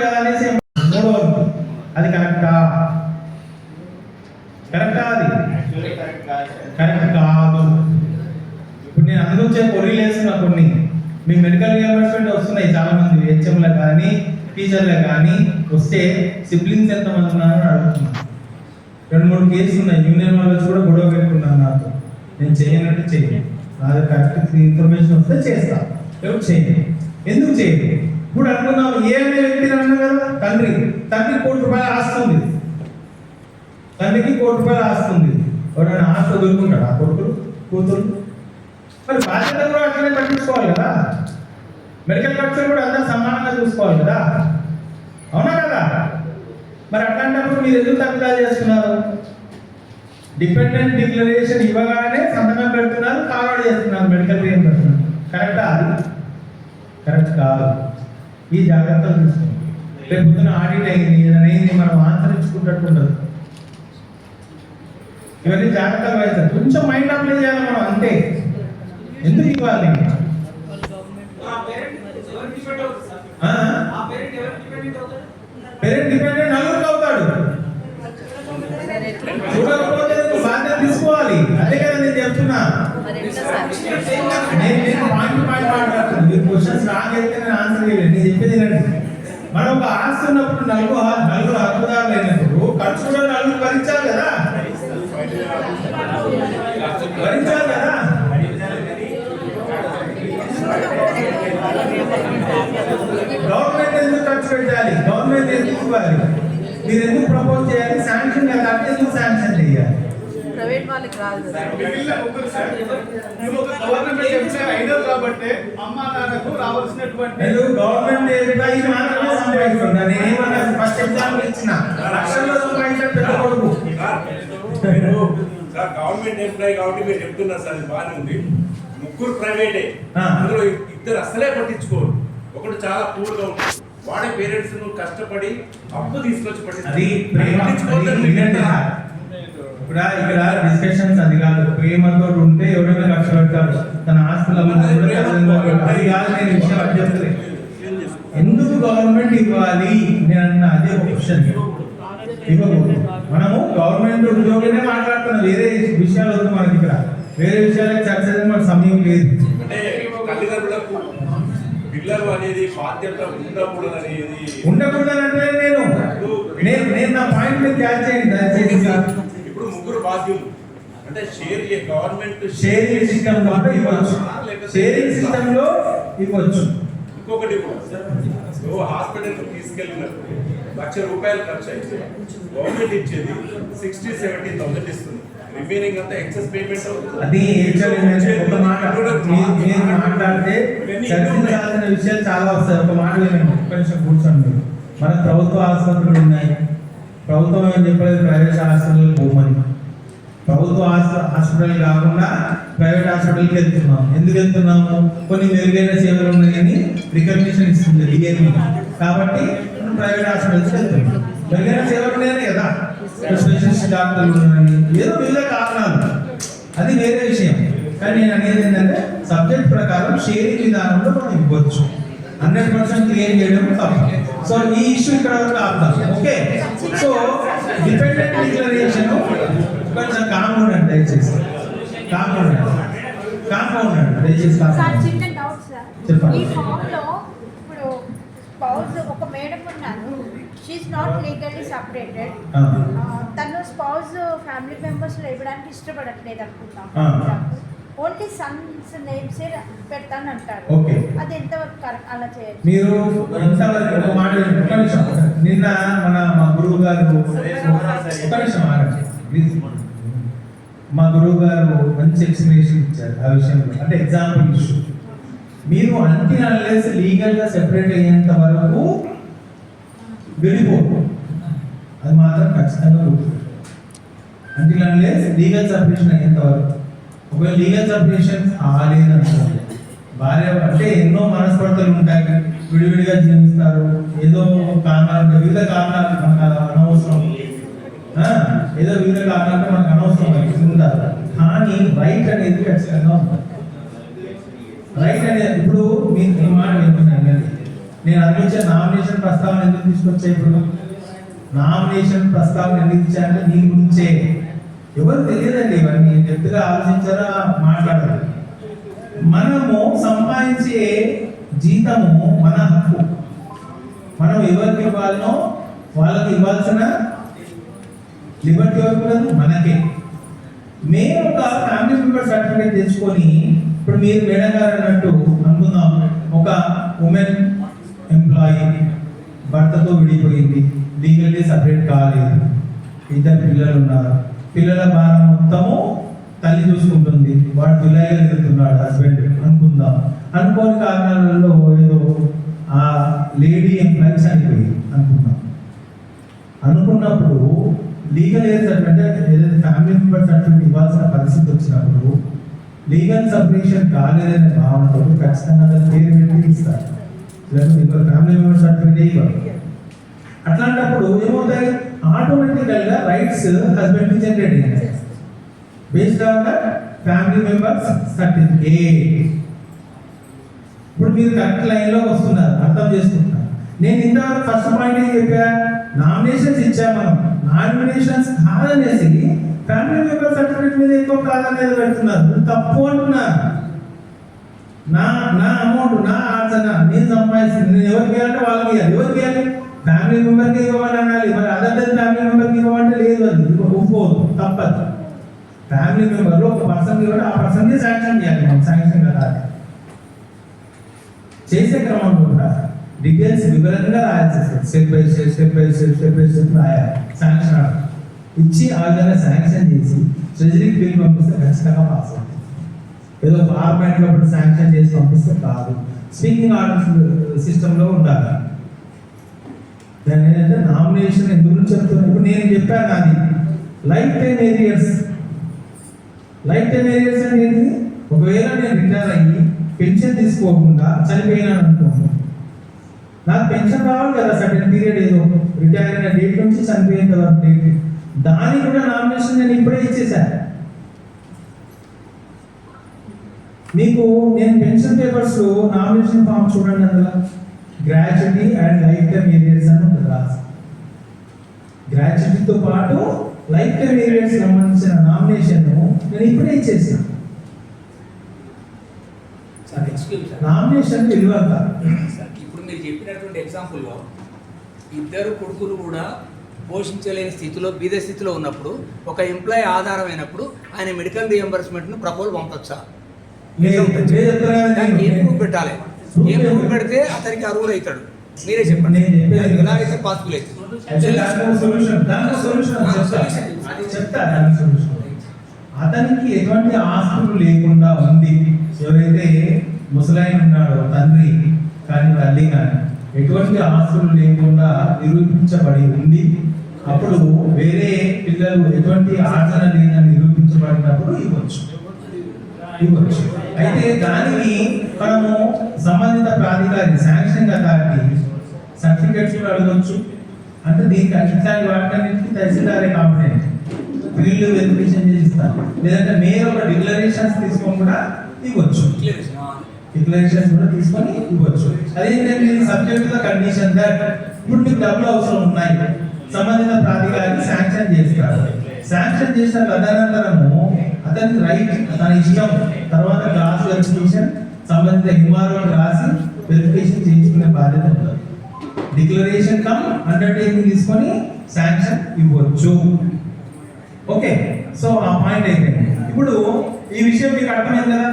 కదా అనేసి మూడవది, అది కరెక్టా? అది కరెక్ట్ కాదు. ఇప్పుడు నేను అందులో కొర్రీలు వేస్తున్నా కొన్ని. మీ మెడికల్ రియంబర్స్మెంట్ వస్తున్నాయి చాలా మంది, హెచ్ఎంలకు కానీ టీచర్లకు కానీ వస్తే సిబ్లింగ్స్ ఎంతమంది ఉన్నారని అడుగుతున్నాను. 2-3 కేసులు ఉన్నాయి. యూనియన్ వాళ్ళు కూడా గొడవ పెట్టుకున్నాను నాతో. నేను చేయనంటే చేయను, నాది కరెక్ట్ ఇన్ఫర్మేషన్ వస్తే చేస్తా, ఎవరు చేయను. ఎందుకు చేయను? ఇప్పుడు అనుకున్నాం ఏ అనే వ్యక్తిని అన్నా కదా, తండ్రి 1 కోటి రూపాయలు ఆస్తుంది, తండ్రికి 1 కోటి రూపాయలు ఆస్తుంది. ఎవరైనా ఆస్తి వదులుకుంటాడు ఆ కొడుకులు కూతురు? మరి బాధ్యత కూడా అట్లనే పట్టించుకోవాలి కదా. మెడికల్ ఖర్చులు కూడా అందరూ సమానంగా చూసుకోవాలి కదా, అవునా కదా? మరి అట్లాంటప్పుడు మీరు ఎందుకు తప్పుదాలు చేస్తున్నారు? డిపెండెంట్ డిక్లరేషన్ ఇవ్వగానే సంతకం పెడుతున్నారు, ఫార్వర్డ్ చేస్తున్నారు మెడికల్ రియంబర్స్మెంట్. కరెక్టా? అది కరెక్ట్ కాదు. ఈ జాగ్రత్తలు తీసుకోండి. రేపు పొద్దున ఆడిట్ అయింది, ఏదైనా మనం ఆచరించుకుంటట్టు ఉండదు. ఇవన్నీ జాగ్రత్తగా వహిస్తారు. కొంచెం మైండ్ అప్లై చేయాలి మనం, అంతే. ఎందుకు ఇవ్వాలి? పేరెంట్ డిపెండెంట్ నలుగురికి అవుతాడు. చూడకపోతే బాధ్యత తీసుకోవాలి. అదే కదా నేను చెప్తున్నా. నేను పాయింట్ మాట్లాడుతున్నాను. మీరు క్వశ్చన్స్ రాగైతే నేను ఆన్సర్ చేయలేదు. నేను చెప్పేది ఏంటంటే, మనం ఒక ఆస్తి ఉన్నప్పుడు నలుగురు హక్కుదారులు అయినప్పుడు ఖర్చు కూడా నలుగురు భరించాలి కదా. గవర్నమెంట్ ఎందుకు ఖర్చు పెట్టాలి? గవర్నమెంట్ ఎందుకు ఇవ్వాలి? మీరు ఎందుకు ప్రపోజ్ చేయాలి? శాంక్షన్ కదా, ఎందుకు శాంక్షన్ చేయాలి? ప్రైవేట్ వాళ్ళకి రాదు కాబట్టి అమ్మా నాన్నకు రావాల్సినటువంటి గవర్నమెంట్ ఎంప్లాయీ మాత్రమే సంపాదిస్తున్నా. నేనేమన్నా ఫస్ట్ ఎగ్జాంపుల్ ఇచ్చిన లక్షల్లో సంపాదించడం పెద్ద కొడుకు. గవర్నమెంట్ ఎంప్లాయీ కాబట్టి మీరు చెప్తున్నారు సార్, బాగానే ఉంది. 3 ప్రైవేటే, అందులో 2 అసలే పట్టించుకోరు. ఒకటి చాలా పూర్గా ఉంటుంది, వాడే పేరెంట్స్ కష్టపడి అప్పు తీసుకొచ్చి ఇక్కడ డిస్కషన్స్ అది కాదు. ప్రేమతో ఉంటే ఎవరైనా ఖర్చు పెడతారు, తన ఆస్తుల అది కాదు. నేను విషయం అడ్జస్ట్ ఎందుకు గవర్నమెంట్ ఇవ్వాలి నేను అన్న అదే క్వశ్చన్. ఇవ్వకూడదు. మనము గవర్నమెంట్ ఉద్యోగమే మాట్లాడుతున్నాం, వేరే విషయాలు వద్దు మనకి. ఇక్కడ వేరే విషయాలకు చర్చ మనకు సమయం లేదు. తల్లిదండ్రులకు పిల్లలు అనేది బాధ్యత ఉండకూడదని అంటే నేను నా పాయింట్ క్యాచ్ చేయండి దయచేసి. ఇప్పుడు 3 బాధ్యులు అంటే గవర్నమెంట్ షేరింగ్ సిస్టమ్ ద్వారా ఇవ్వచ్చు. షేరింగ్ సిస్టమ్ లో ఇవ్వచ్చు. ఇంకొకటి హాస్పిటల్ తీసుకెళ్ళినప్పుడు ₹1,00,000 ఖర్చు అయితే గవర్నమెంట్ ఇచ్చేది 60-70,000 ఇస్తుంది. రిమైనింగ్ అంతా ఎక్సెస్ పేమెంట్ అవుతుంది. అది ఒక మాట మీరు మాట్లాడితే చర్చించాల్సిన విషయాలు చాలా వస్తాయి. ఒక మాట వినండి, కొంచెం కూర్చోండి. మన ప్రభుత్వ ఆసుపత్రులు ఉన్నాయి. ప్రభుత్వం ఏం చెప్పలేదు ప్రైవేట్ హాస్పిటల్ పోమని. ప్రభుత్వ హాస్పిటల్ కాకుండా ప్రైవేట్ హాస్పిటల్కి వెళ్తున్నాము. ఎందుకు వెళ్తున్నాము? కొన్ని మెరుగైన సేవలు ఉన్నాయని రికగ్నిషన్ ఇస్తుంది డిఎన్ఈ. కాబట్టి ప్రైవేట్ హాస్పిటల్స్కి వెళ్తున్నాం. మెరుగైన సేవలు ఉన్నాయని కదా, స్పెషలిస్ట్ డాక్టర్లు ఉన్నాయని, ఏదో వివిధ కారణాలు, అది వేరే విషయం. కానీ నేను అనేది ఏంటంటే సబ్జెక్ట్ ప్రకారం షేరింగ్ విధానంలో మనం ఇవ్వచ్చు. 100% క్లియర్ చేయడం తప్ప. సో ఈ ఇష్యూ ఇక్కడ వరకు ఆపుతాం. ఓకే. సో డిపెండెంట్ డిక్లరేషన్ కొంచెం కాంపౌండ్ అండి, దయచేసి కాంపౌండ్ అండి దయచేసి. చిన్న డౌట్ సార్, ఈ ఫామ్ లో ఇప్పుడు స్పౌస్ ఒక మేడం ఉన్నారు, she is not legally separated. తను స్పౌస్ ఫ్యామిలీ మెంబర్స్ లో ఇవ్వడానికి ఇష్టపడట్లేదు అనుకుంటాం. ఓన్లీ సన్స్ నేమ్స్ పెడతాను అంటారు. అది ఎంతవరకు కరెక్ట్? అలా చేయాలి. మీరు ఎంతవరకు ఒక మాట నిన్న మా గురువు గారు మంచి ఎక్స్ప్లెనేషన్ ఇచ్చారు ఆ విషయంలో. అంటే ఎగ్జాంపుల్ ఇష్యూ, మీరు అన్లెస్ లీగల్ గా సెపరేట్ అయ్యేంత వరకు విడిపోదు. అది మాత్రం ఖచ్చితంగా అన్లెస్ లీగల్ సెపరేషన్ అయ్యేంత వరకు. ఒకవేళ లీగల్ సెపరేషన్ ఆలేదనుకోండి, భార్య అంటే ఎన్నో మనస్పర్ధలు ఉంటాయి, విడివిడిగా జీవిస్తారు, ఏదో కారణాలు వివిధ కారణాలు మనకు అనవసరం, ఏదో వివిధ కారణాలు మనకు అనవసరం ఉండాలి. కానీ రైట్ అనేది ఖచ్చితంగా ఉంటుంది. రైట్ అనేది ఇప్పుడు మీకు ఈ మాట చెప్తున్నాను, నేను అందించే నామినేషన్ ప్రస్తావన ఎందుకు తీసుకొచ్చా? ఇప్పుడు నామినేషన్ ప్రస్తావన ఎందుకు ఇచ్చారంటే నీ గురించే. ఎవరు తెలియదండి ఇవన్నీ, డెప్త్గా ఆలోచించారా మాట్లాడారు. మనము సంపాదించే జీతము మన హక్కు, మనం ఎవరికి ఇవ్వాలనో వాళ్ళకి ఇవ్వాల్సిన లిబర్టీ ఎవరికి మనకే. మేము ఒక ఫ్యామిలీ మెంబర్ సర్టిఫికేట్ తెచ్చుకొని, ఇప్పుడు మీరు మేడం గారు అన్నట్టు అనుకుందాం, ఒక ఉమెన్ ఎంప్లాయీ భర్తతో విడిపోయింది, లీగల్లీ సపరేట్ కాలేదు, 2 పిల్లలు ఉన్నారు, పిల్లల భారం మొత్తము తల్లి చూసుకుంటుంది, వాడు జులైలో వెళ్తున్నాడు హస్బెండ్ అనుకుందాం. అనుకోని కారణాలలో ఏదో ఆ లేడీ ఎంప్లాయీ చనిపోయింది అనుకుందాం. అనుకున్నప్పుడు లీగల్ ఏజ్ అంటే ఏదైతే ఫ్యామిలీ మెంబర్ సర్టిఫికేట్ ఇవ్వాల్సిన పరిస్థితి వచ్చినప్పుడు లీగల్ సపరేషన్ కాలేదనే భావనతో ఖచ్చితంగా పేరు పెట్టి ఇస్తారు, లేకపోతే ఇంకో ఫ్యామిలీ మెంబర్ సర్టిఫికేట్ ఇవ్వరు. అట్లాంటప్పుడు ఏమవుతాయి, ఆటోమేటికల్గా రైట్స్ హస్బెండ్ జనరేట్ అవుతాయి based on the family members certificate. ఇప్పుడు మీరు కరెక్ట్ లైన్లో వస్తున్నారు, అర్థం చేసుకుంటున్నారు. నేను ఇంతవరకు ఫస్ట్ పాయింట్ ఏం చెప్పా, నామినేషన్స్ ఇచ్చాము, మనం నామినేషన్స్ కాదనేసి ఫ్యామిలీ మెంబర్ సర్టిఫికేట్ మీద ఎక్కువ ప్రాధాన్యత పెడుతున్నారు. తప్పు అంటున్నారు. నా అమౌంట్, నా ఆర్జన నేను సంపాదిస్తుంది, నేను ఎవరికి ఇవ్వాలంటే వాళ్ళకి ఇవ్వాలి. ఎవరికి ఇవ్వాలి? ఫ్యామిలీ మెంబర్కి ఇవ్వాలి అనాలి. మరి అదర్ ఫ్యామిలీ మెంబర్కి ఇవ్వాలంటే లేదు, అది ఒప్పుకోదు, తప్పదు. ఫ్యామిలీ మెంబర్లో ఒక పర్సన్ ఇవ్వాలి, ఆ పర్సన్కి శాంక్షన్ చేయాలి. మనం శాంక్షన్ కదా చేసే క్రమంలో కూడా డీటెయిల్స్ వివరంగా రాయాల్సి వస్తుంది. స్టెప్ బై స్టెప్ రాయాలి. శాంక్షన్ ఇచ్చి ఆ విధంగా శాంక్షన్ చేసి ట్రెజరీకి బిల్ పంపిస్తే ఖచ్చితంగా పాస్ అవుతుంది. ఏదో ఫార్మాట్లో ఇప్పుడు శాంక్షన్ చేసి పంపిస్తే కాదు, స్పీకింగ్ ఆర్డర్ సిస్టంలో ఉండాలి. దాని ఏంటంటే నామినేషన్ ఎందుకు చెప్తున్నాను, ఇప్పుడు నేను చెప్పాను నాది life time arrears. Life time arrears అంటే ఏంటి? ఒకవేళ నేను రిటైర్ అయ్యి పెన్షన్ తీసుకోకుండా చనిపోయినాను అనుకోండి, నాకు పెన్షన్ రావాలి కదా సర్టెన్ పీరియడ్, ఏదో రిటైర్ అయిన డేట్ నుంచి చనిపోయేంత వరకు డేట్, దానికి కూడా నామినేషన్ నేను ఇప్పుడే ఇచ్చేసాను. మీకు నేను పెన్షన్ పేపర్స్ నామినేషన్ ఫామ్ చూడండి, అందులో gratuity and life time arrears అని ఉంటుంది రాసి. గ్రాట్యుటీతో పాటు లైఫ్ టైం ఏరియర్స్ సంబంధించిన నామినేషన్ నేను ఇప్పుడే ఇచ్చేసాను. నామినేషన్ విలువ ఇప్పుడు మీరు చెప్పినటువంటి ఎగ్జాంపుల్లో 2 కొడుకులు కూడా పోషించలేని స్థితిలో, బీద స్థితిలో ఉన్నప్పుడు ఒక ఎంప్లాయీ ఆధారమైనప్పుడు ఆయన మెడికల్ రియంబర్స్మెంట్ను ప్రపోజల్ పంపొచ్చా? దానికి ఏం ప్రూఫ్ పెట్టాలి? ఏం ప్రూఫ్ పెడితే అతనికి అర్హుడు అవుతాడు? మీరే చెప్పండి, ఎలా అయితే పాసిబుల్ అవుతుంది? అతనికి ఎటువంటి ఆస్తులు లేకుండా ఉంది, ఎవరైతే ముసలాయన ఉన్నాడో తండ్రి కానీ తల్లి కానీ ఎటువంటి ఆస్తులు లేకుండా నిరూపించబడి ఉంది, అప్పుడు వేరే పిల్లలు ఎటువంటి ఆర్జన లేదని నిరూపించబడినప్పుడు ఇవ్వచ్చు. అయితే దానిని మనము సంబంధిత ప్రాధికారి శాంక్షన్ అథారిటీ సర్టిఫికెట్స్ కూడా అడగవచ్చు. అంటే దీనికి అన్నిసారి వాటికి తహసీల్దారే కాంపిటెంట్, వీళ్ళు వెరిఫికేషన్ చేసి ఇస్తారు. లేదంటే మీరు ఒక డిక్లరేషన్స్ తీసుకొని కూడా ఇవ్వచ్చు, డిక్లరేషన్స్ కూడా తీసుకొని ఇవ్వచ్చు. అదేంటంటే సబ్జెక్ట్ ద కండిషన్ దట్ ఇప్పుడు మీకు డబ్బులు అవసరం ఉన్నాయి, సంబంధిత ప్రాధికారికి శాంక్షన్ చేస్తారు. శాంక్షన్ చేసిన తదనంతరము అతని రైట్, తన ఇష్టం, తర్వాత క్లాస్ వెరిఫికేషన్ సంబంధిత ఎంఆర్ఓ రాసి వెరిఫికేషన్ చేయించుకునే బాధ్యత ఉంటుంది. డిక్లరేషన్ కమ్ అండర్టేకింగ్ తీసుకొని శాంక్షన్ ఇవ్వచ్చు. ఓకే, సో ఆ పాయింట్ అయిపోయింది. ఇప్పుడు ఈ విషయం మీకు అర్థమైంది కదా.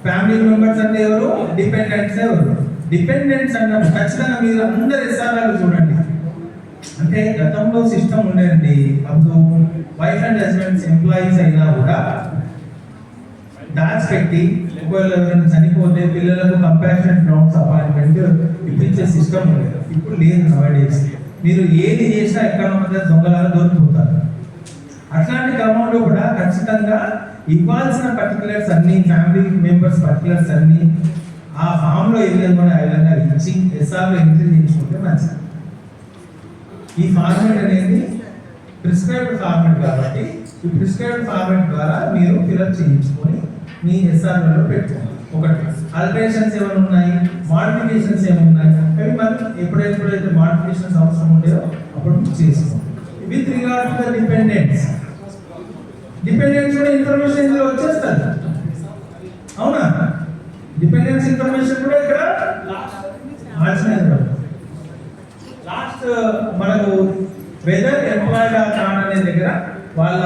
ఫ్యామిలీ మెంబర్స్ అంటే ఎవరు? డిపెండెంట్స్ ఎవరు? డిపెండెంట్స్ అన్నప్పుడు ఖచ్చితంగా మీరు అందరు ఎస్ఆర్ఆర్లు చూడండి. అంటే గతంలో సిస్టమ్ ఉండేది, అప్పుడు వైఫ్ అండ్ హస్బెండ్స్ ఎంప్లాయీస్ అయినా కూడా డాక్స్ పెట్టి ఒకవేళ ఎవరైనా చనిపోతే పిల్లలకు కంపాషనెట్ గ్రౌండ్స్ అపాయింట్మెంట్ ఇప్పించే సిస్టమ్ ఉండేది. ఇప్పుడు లేదు. నవడేస్ మీరు ఏది చేసినా ఎక్కడ మధ్య దొంగలాగా దొరికిపోతారు. అట్లాంటి క్రమంలో కూడా ఖచ్చితంగా ఇవ్వాల్సిన పర్టికులర్స్ అన్ని, ఫ్యామిలీ మెంబర్స్ పర్టికులర్స్ అన్ని ఆ ఫామ్లో ఏదైనా ఆ విధంగా ఇచ్చి ఎస్ఆర్లో ఎంట్రీ చేయించుకుంటే మంచిది. ఈ ఫార్మేట్ అనేది ప్రిస్క్రైబ్డ్ ఫార్మేట్ కాబట్టి ఈ ప్రిస్క్రైబ్డ్ ఫార్మేట్ ద్వారా మీరు ఫిల్అప్ చేయించుకొని మీ ఎస్ఆర్లో పెట్టుకోండి. ఒకటి ఆల్టరేషన్స్ ఏమైనా ఉన్నాయి, మాడిఫికేషన్స్ ఏమైనా ఉన్నాయి, అవి మనం ఎప్పుడైతే మాడిఫికేషన్స్ అవసరం ఉండేదో అప్పుడు చేసుకోండి. With regard to the dependents కూడా ఇన్ఫర్మేషన్ ఇందులో వచ్చేస్తుంది. అవునా? డిపెండెన్స్ ఇన్ఫర్మేషన్ కూడా ఇక్కడ లాస్ట్ మనకు వెదర్ ఎంప్లాయిడ్ కాన్ అనే దగ్గర వాళ్ళ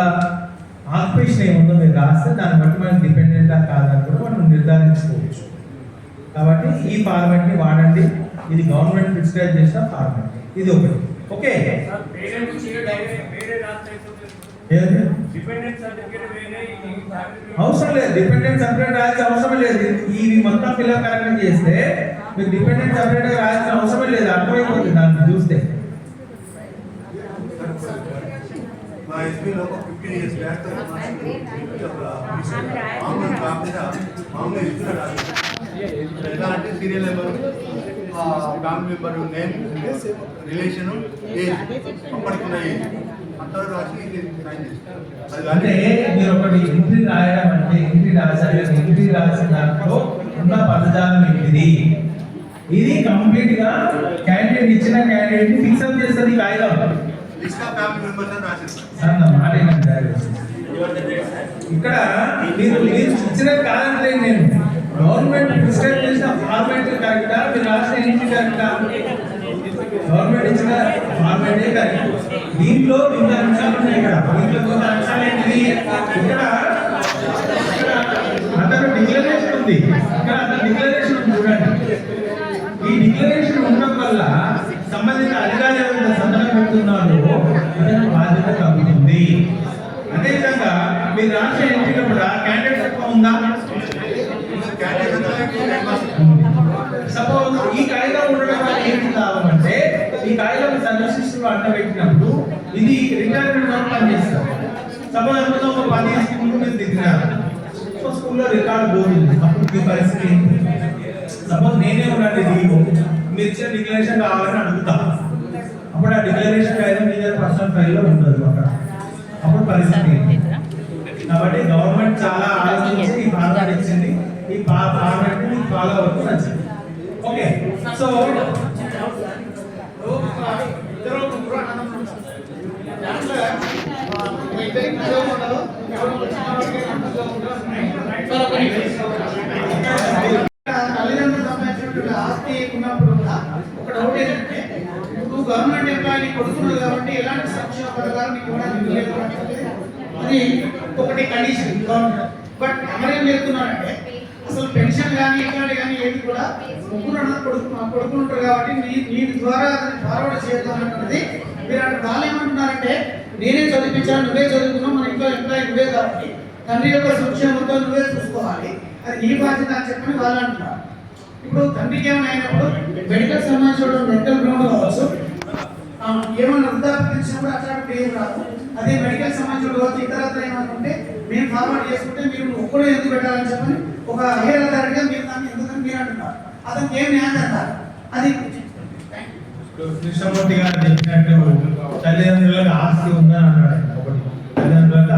ఆక్యుపేషన్ ఏముందో మీరు రాస్తే దాన్ని బట్టి మనకి డిపెండెంటా కాదని కూడా మనం నిర్ధారించుకోవచ్చు. కాబట్టి ఈ ఫార్మాట్ని వాడండి. ఇది గవర్నమెంట్ ప్రిస్క్రైబ్ చేసిన ఫార్మాట్. ఇది ఒకటి. ఓకే, అవసరం లేదు. డిపెండెంట్ సపరేట్ రాయాల్సిన అవసరం లేదు. ఇవి మొత్తం ఫిల్అప్ కరెక్ట్ చేస్తే మీకు డిపెండెంట్ సపరేట్ గా రాయాల్సిన అవసరం లేదు. అర్థమైపోతుంది దాన్ని చూస్తే. మా ఎస్బీలో 15 years బ్యాక్ మామూలుగా ఇస్తున్నాడు. ఎలా అంటే serial number, family member name, relation, age, అప్పటికున్న ఏజ్ అంతవరకు రాసి అంటే మీరు ఒకటి ఎంట్రీ రాయడం అంటే ఎంట్రీ రాసిన దాంట్లో ఉన్న పదజాలం ఏంటిది, ఇది కంప్లీట్ గా క్యాండిడేట్ ఇచ్చిన క్యాండిడేట్ ని ఫిక్స్ అప్ చేస్తుంది కాయిదా. ఇక్కడ మీరు ఇచ్చిన కాదంటే నేను గవర్నమెంట్ ప్రిస్క్రైబ్ చేసిన ఫార్మాట్ కరెక్టా, మీరు రాసిన ఎంట్రీ కరెక్టా? గవర్నమెంట్ ఇచ్చిన ఫార్మాటే కరెక్ట్. దీంట్లో వివిధ అంశాలు ఉన్నాయి. దీంట్లో వివిధ అంశాలు ఏంటిది? ఇక్కడ అతను డిక్లరేషన్ ఉంది. ఇక్కడ అతను డిక్లరేషన్ ఉంది చూడండి. ఈ డిక్లరేషన్ ఉండడం వల్ల సంబంధిత అధికారి ఎవరైతే సంతకం పెడుతున్నారో అతను బాధ్యత కలుగుతుంది. అదేవిధంగా మీరు రాష్ట్ర ఎంపిక కూడా క్యాండిడేట్ తక్కువ ఉందా? సపోజ్ ఈ కాగితం ఉండడం వల్ల ఏంటి కావాలంటే ఈ కాగితం సందర్శిస్తున్న అడ్డ పెట్టినప్పుడు ఇది రిటైర్మెంట్ వరకు పనిచేస్తారు. సపోజ్ అనుకుందాం ఒక 10 years ముందు మీరు దిగినారు, సో స్కూల్లో రికార్డు పోతుంది. అప్పుడు మీ పరిస్థితి ఏంటి? సపోజ్ నేనే ఉన్నాను, మీరు ఇచ్చిన డిక్లరేషన్ కావాలని అడుగుతా. అప్పుడు ఆ డిక్లరేషన్ కాగితం మీ దగ్గర పర్సనల్ ఫైల్లో ఉండదు అక్కడ. అప్పుడు పరిస్థితి ఏంటి? కాబట్టి గవర్నమెంట్ చాలా ఆలోచించి ఈ ఫార్మాట్ ఇచ్చింది. ఈ ఫార్మాట్ ని ఫాలో అవుతూ నచ్చింది. ఓకే, సో తల్లిదండ్రులకు సంబంధించినటువంటి ఆస్తి ఉన్నప్పుడు కూడా ఒక డౌట్ ఏంటంటే, ఇప్పుడు గవర్నమెంట్ ఎంప్లాయీ కొడుకున్నారు కాబట్టి ఎలాంటి సంక్షేమ పథకాలు నీకు ఇవ్వడానికి లేదు అంటే అది ఒకటి కండిషన్ గవర్నమెంట్. బట్ అమరేం చేస్తున్నారంటే అసలు పెన్షన్ కానీ ఇట్లాంటి కానీ ఏది కూడా కొడుకుంటారు కాబట్టి నీ ద్వారా అతన్ని ఫార్వర్డ్ చేద్దామన్నది మీరు అక్కడ వాళ్ళు ఏమంటున్నారంటే, నేనే చదివించాను, నువ్వే చదువుకున్నావు, మన ఇంట్లో ఎంప్లాయీ నువ్వే కాబట్టి తండ్రి యొక్క సంక్షేమంతో నువ్వే చూసుకోవాలి, అది నీ బాధ్యత అని చెప్పని వాళ్ళు అంటున్నారు. ఇప్పుడు తండ్రికి ఏమైనా అయినప్పుడు మెడికల్ సంబంధించిన మెడికల్ గ్రౌండ్ కావచ్చు, ఏమైనా వృద్ధాప్య పెన్షన్ కూడా అట్లాంటి ఏం రాదు. అదే మెడికల్ సంబంధించిన కావచ్చు, ఇతరత్ర ఏమైనా ఉంటే మేము ఫార్వర్డ్ చేసుకుంటే మీరు ఒక్కడే ఎందుకు పెట్టాలని చెప్పని ఒక హైయర్ అథారిటీగా మీరు దాన్ని ఎందుకని మీరు అంటున్నారు. అతనికి ఏం న్యాయం అంటారు? అది కృష్ణమూర్తి గారు చెప్పినట్టు తల్లిదండ్రులకు ఆస్తి ఉందని అన్నాడు. ఒకటి, తల్లిదండ్రులకు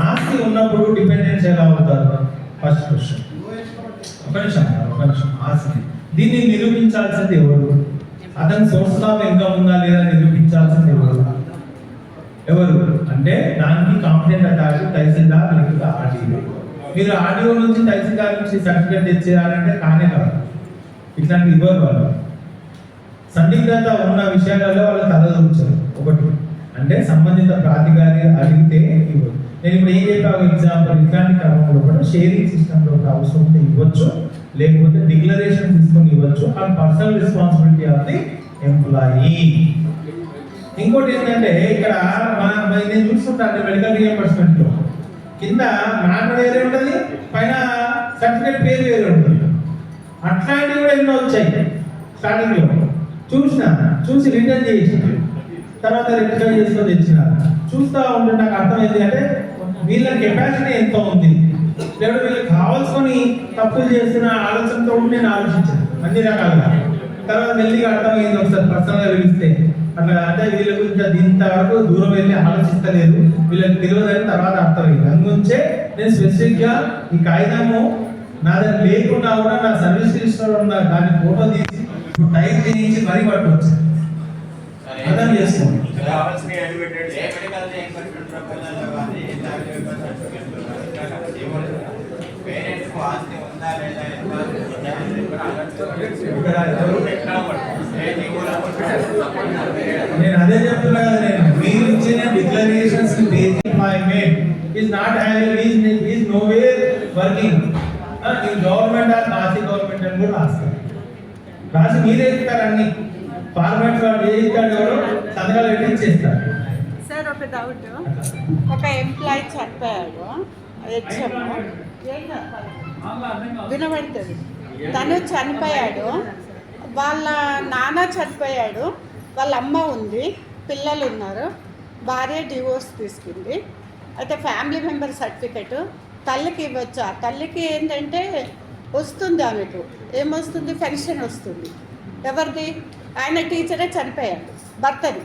ఆస్తి ఉన్నప్పుడు డిపెండెన్స్ ఎలా అవుతారు? First question. ఒక నిమిషం. ఆస్తి దీన్ని నిరూపించాల్సింది ఎవరు? అతని సోర్స్ ఆఫ్ ఇన్కమ్ ఉందా లేదా నిరూపించాల్సింది ఎవరు అంటే దానికి కాంపిటెంట్ అథారిటీ తహసీల్దార్ లేకపోతే ఆర్డీఓ. మీరు ఆర్డీఓ నుంచి తహసీల్దార్ నుంచి సర్టిఫికేట్ తెచ్చేయాలంటే కానే కాదు, ఇట్లాంటి ఇవ్వరు వాళ్ళు. సందిగ్ధత ఉన్న విషయాలలో వాళ్ళు తలదూర్చరు. ఒకటి అంటే సంబంధిత ప్రాధికారి అడిగితే ఇవ్వరు. నేను ఇప్పుడు ఏం చెప్పాను ఎగ్జాంపుల్, ఇట్లాంటి క్రమంలో కూడా షేరింగ్ సిస్టంలో ఒక అవసరం ఉంటే ఇవ్వచ్చు, లేకపోతే డిక్లరేషన్ తీసుకొని ఇవ్వచ్చు. ఆ personal responsibility of the employee. ఇంకోటి ఏంటంటే ఇక్కడ నేను చూస్తుంటాను మెడికల్ రియంబర్స్మెంట్ లో కింద మ్యాటర్ వేరే ఉంటుంది, పైన సర్టిఫికేట్ పేరు వేరే ఉంటుంది. అట్లాంటివి కూడా ఎన్నో వచ్చాయి. స్టార్టింగ్ లో చూసి రిటర్న్ చేసి తర్వాత రెక్టిఫై చేసుకొని తెచ్చినారు. చూస్తూ ఉంటే నాకు అర్థమైంది అంటే వీళ్ళ కెపాసిటీ ఎంత ఉంది, లేదా వీళ్ళకి కావాల్సుకొని తప్పులు చేస్తున్న ఆలోచనతో ఉండి నేను ఆలోచించాను అన్ని రకాలుగా. తర్వాత మెల్లిగా అర్థమైంది ఒకసారి పర్సనల్గా పిలిస్తే అట్లా అంటే వీళ్ళ గురించి ఇంతవరకు దూరం వెళ్ళి ఆలోచిస్తలేదు, వీళ్ళకి తెలియదని తర్వాత అర్థమైంది. అందుగురించే నేను స్పెసిఫిక్గా ఈ కాగితము నా దగ్గర లేకుండా కూడా నా సర్వీస్ రిజిస్టర్ ఉన్న దాన్ని ఫోటో తీసి టైప్ చేయించి మరీ పట్టుకోవచ్చు. అర్థం చేసుకోండి. నేను అదే చెప్తున్నా కదా, నేను మీరు ఇచ్చిన declarations is not having is nowhere working. ఈ గవర్నమెంట్ ఆర్ నాసి గవర్నమెంట్ అని కూడా రాస్తారు. రాసి మీరే ఇస్తారు అన్ని ఫార్మాట్ వాడు ఏ ఇస్తాడు ఎవరు సంతకాలు పెట్టి చేస్తారు. సార్ ఒక డౌట్, ఒక ఎంప్లాయీ చనిపోయాడు, వినబడుతుంది, తను చనిపోయాడు, వాళ్ళ నాన్న చనిపోయాడు, వాళ్ళ అమ్మ ఉంది, పిల్లలు ఉన్నారు, భార్య డివోర్స్ తీసుకుంది. అయితే ఫ్యామిలీ మెంబర్ సర్టిఫికెట్ తల్లికి ఇవ్వచ్చా? తల్లికి ఏంటంటే వస్తుంది, ఆమెకు ఏమొస్తుంది, పెన్షన్ వస్తుంది. ఎవరిది? ఆయన టీచరే చనిపోయాడు, భర్తది.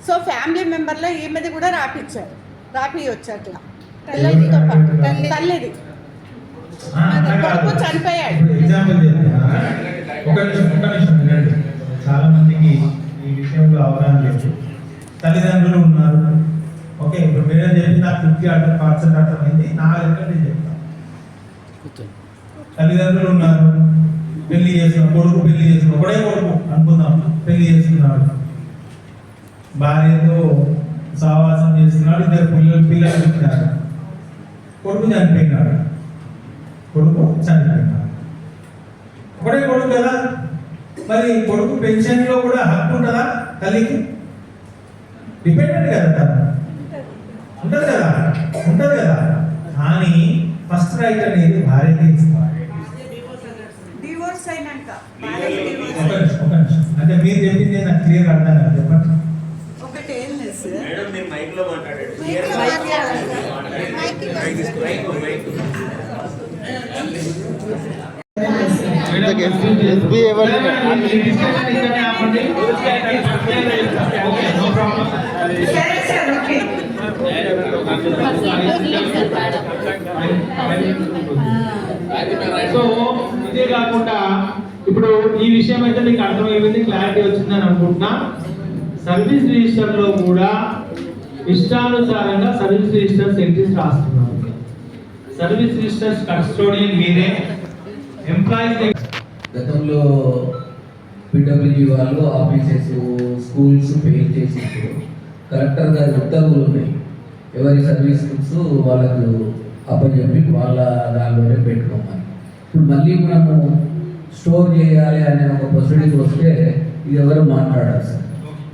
సో ఫ్యామిలీ మెంబర్లో ఈమెది కూడా రాపిచ్చారు, రాపియొచ్చు అట్లా పిల్లలతో పాటు. తల్లిది కొడుకు చనిపోయాడు. ఎగ్జాంపుల్ చెప్తున్నా, ఒక నిమిషం వినండి. చాలా మందికి ఈ విషయంలో అవగాహన లేదు. తల్లిదండ్రులు ఉన్నారు, ఓకే, ఇప్పుడు మీరే చెప్పి నాకు 50% అర్థమైంది, నా లెక్క నేను చెప్తాను. తల్లిదండ్రులు ఉన్నారు, పెళ్లి చేసిన కొడుకు, పెళ్లి చేసిన ఒకడే కొడుకు అనుకుందాం, పెళ్లి చేసుకున్నాడు, భార్యతో సహవాసం చేస్తున్నాడు, ఇద్దరు పిల్లలు పుట్టినారు, కొడుకు చనిపోయినాడు, ఒకటే కొడుకు కదా, మరి కొడుకు పెన్షన్లో కూడా హక్కు ఉంటుందా? తల్లికి డిపెండెంట్ కదా, తను ఉంటుంది కదా. కానీ ఫస్ట్ రైట్ అనేది భార్యకి ఇస్తారు. డివోర్స్ అయినాక ఒక నిమిషం, అంటే మీరు చెప్పింది నాకు క్లియర్ అర్థం కాదు, చెప్పండి. ఒకటి ఏం లేదు సార్, మేడం నేను మైక్ లో మాట్లాడాడు. సో ఇదే కాకుండా ఇప్పుడు ఈ విషయం అయితే మీకు అర్థమైంది, క్లారిటీ వచ్చిందని అనుకుంటున్నా. సర్వీస్ రిజిస్టర్ లో కూడా ఇష్టానుసారంగా సర్వీస్ రిజిస్టర్స్ ఎంట్రీస్ రాస్తున్నారు. సర్వీస్ రిజిస్టర్స్ కస్టోడియన్ మీరే, ఎంప్లాయీస్. గతంలో పిడబ్ల్యూజీ వాళ్ళు ఆఫీసెస్, స్కూల్స్ పెయిల్ చేసి కలెక్టర్ గారి ఉత్తర్వులు ఉన్నాయి, ఎవరి సర్వీస్ బుక్స్ వాళ్ళకు అప్పచెప్పి వాళ్ళ దానిలోనే పెట్టుకోమని. ఇప్పుడు మళ్ళీ మనము స్టోర్ చేయాలి అనే ఒక ప్రొసీడింగ్ వస్తే ఇది ఎవరు మాట్లాడారు సార్?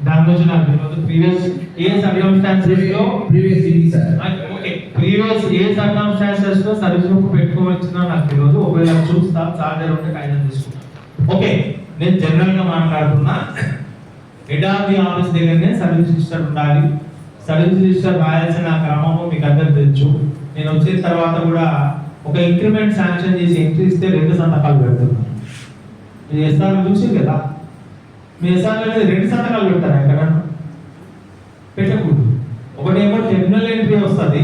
దాని గురించి నాకు తెలియదు. ప్రీవియస్ ఏ సర్కమ్స్టాన్సెస్ లో ప్రీవియస్ ఇది సార్, ఓకే, ప్రీవియస్ ఏ సర్కమ్స్టాన్సెస్ లో సర్వీస్ బుక్ పెట్టుకోవచ్చునో నాకు తెలియదు. ఒకవేళ చూస్తా, చార్జర్ ఉంటే కాగితం తీసుకుంటా. ఓకే, నేను జనరల్ గా మాట్లాడుతున్నా. హెడ్ ఆఫ్ ది ఆఫీస్ దగ్గరనే సర్వీస్ రిజిస్టర్ ఉండాలి. సర్వీస్ రిజిస్టర్ రాయాల్సిన క్రమము మీకు అందరికి తెలుసు. నేను వచ్చిన తర్వాత కూడా ఒక ఇంక్రిమెంట్ శాంక్షన్ చేసి ఎంట్రీ ఇస్తే 2 సంతకాలు పెడుతున్నాను. మీరు ఎస్ఆర్ చూసి కదా, మీ ఎస్ఆర్ 2 సంతకాలు పెడతారా? ఎక్కడ పెట్టకూడదు. ఒకటేమో టెర్మినల్ ఎంట్రీ వస్తుంది,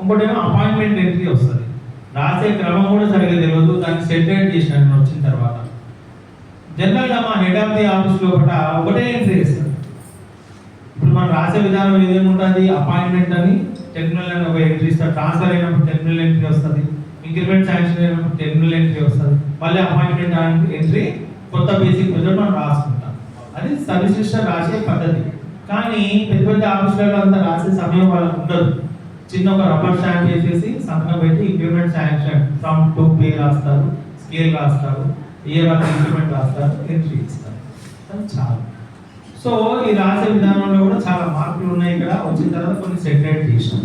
ఇంకోటేమో అపాయింట్మెంట్ ఎంట్రీ వస్తుంది. రాసే క్రమం కూడా సరిగ్గా తెలియదు. దాన్ని సెటరేట్ చేసినాను నేను వచ్చిన తర్వాత. జనరల్గా మా హెడ్ ఆఫ్ ది ఆఫీస్ లోపల ఒకటే ఎంట్రీ ఇస్తుంది. ఇప్పుడు మనం రాసే విధానం ఏదేముంటుంది, అపాయింట్మెంట్ అని టెర్మినల్ అని ఒక ఎంట్రీ ఇస్తారు. ట్రాన్స్ఫర్ అయినప్పుడు టెర్మినల్ ఎంట్రీ వస్తుంది, ఇంక్రిమెంట్ శాంక్షన్ అయినప్పుడు టెర్మినల్ ఎంట్రీ వస్తుంది, మళ్ళీ అపాయింట్మెంట్ ఎంట్రీ, కొత్త బేసిక్ బడ్జెట్ మనం రాసుకుంటాం. అది సర్వీస్ రిజిస్టర్ రాసే పద్ధతి. కానీ పెద్ద పెద్ద ఆఫీసులలో అంతా రాసే సమయం వాళ్ళకు ఉండదు. చిన్న ఒక రబ్బర్ స్టాంప్ చేసేసి సంతకం పెట్టి increment sanction from to pay రాస్తారు, స్కేల్ రాస్తారు, ఇయర్ ఆఫ్ ఇంక్రిమెంట్ రాస్తారు, ఎంట్రీ ఇస్తారు. చాలా. సో ఈ రాసే విధానంలో కూడా చాలా మార్పులు ఉన్నాయి. ఇక్కడ వచ్చిన తర్వాత కొన్ని సెటరేట్ చేసినాం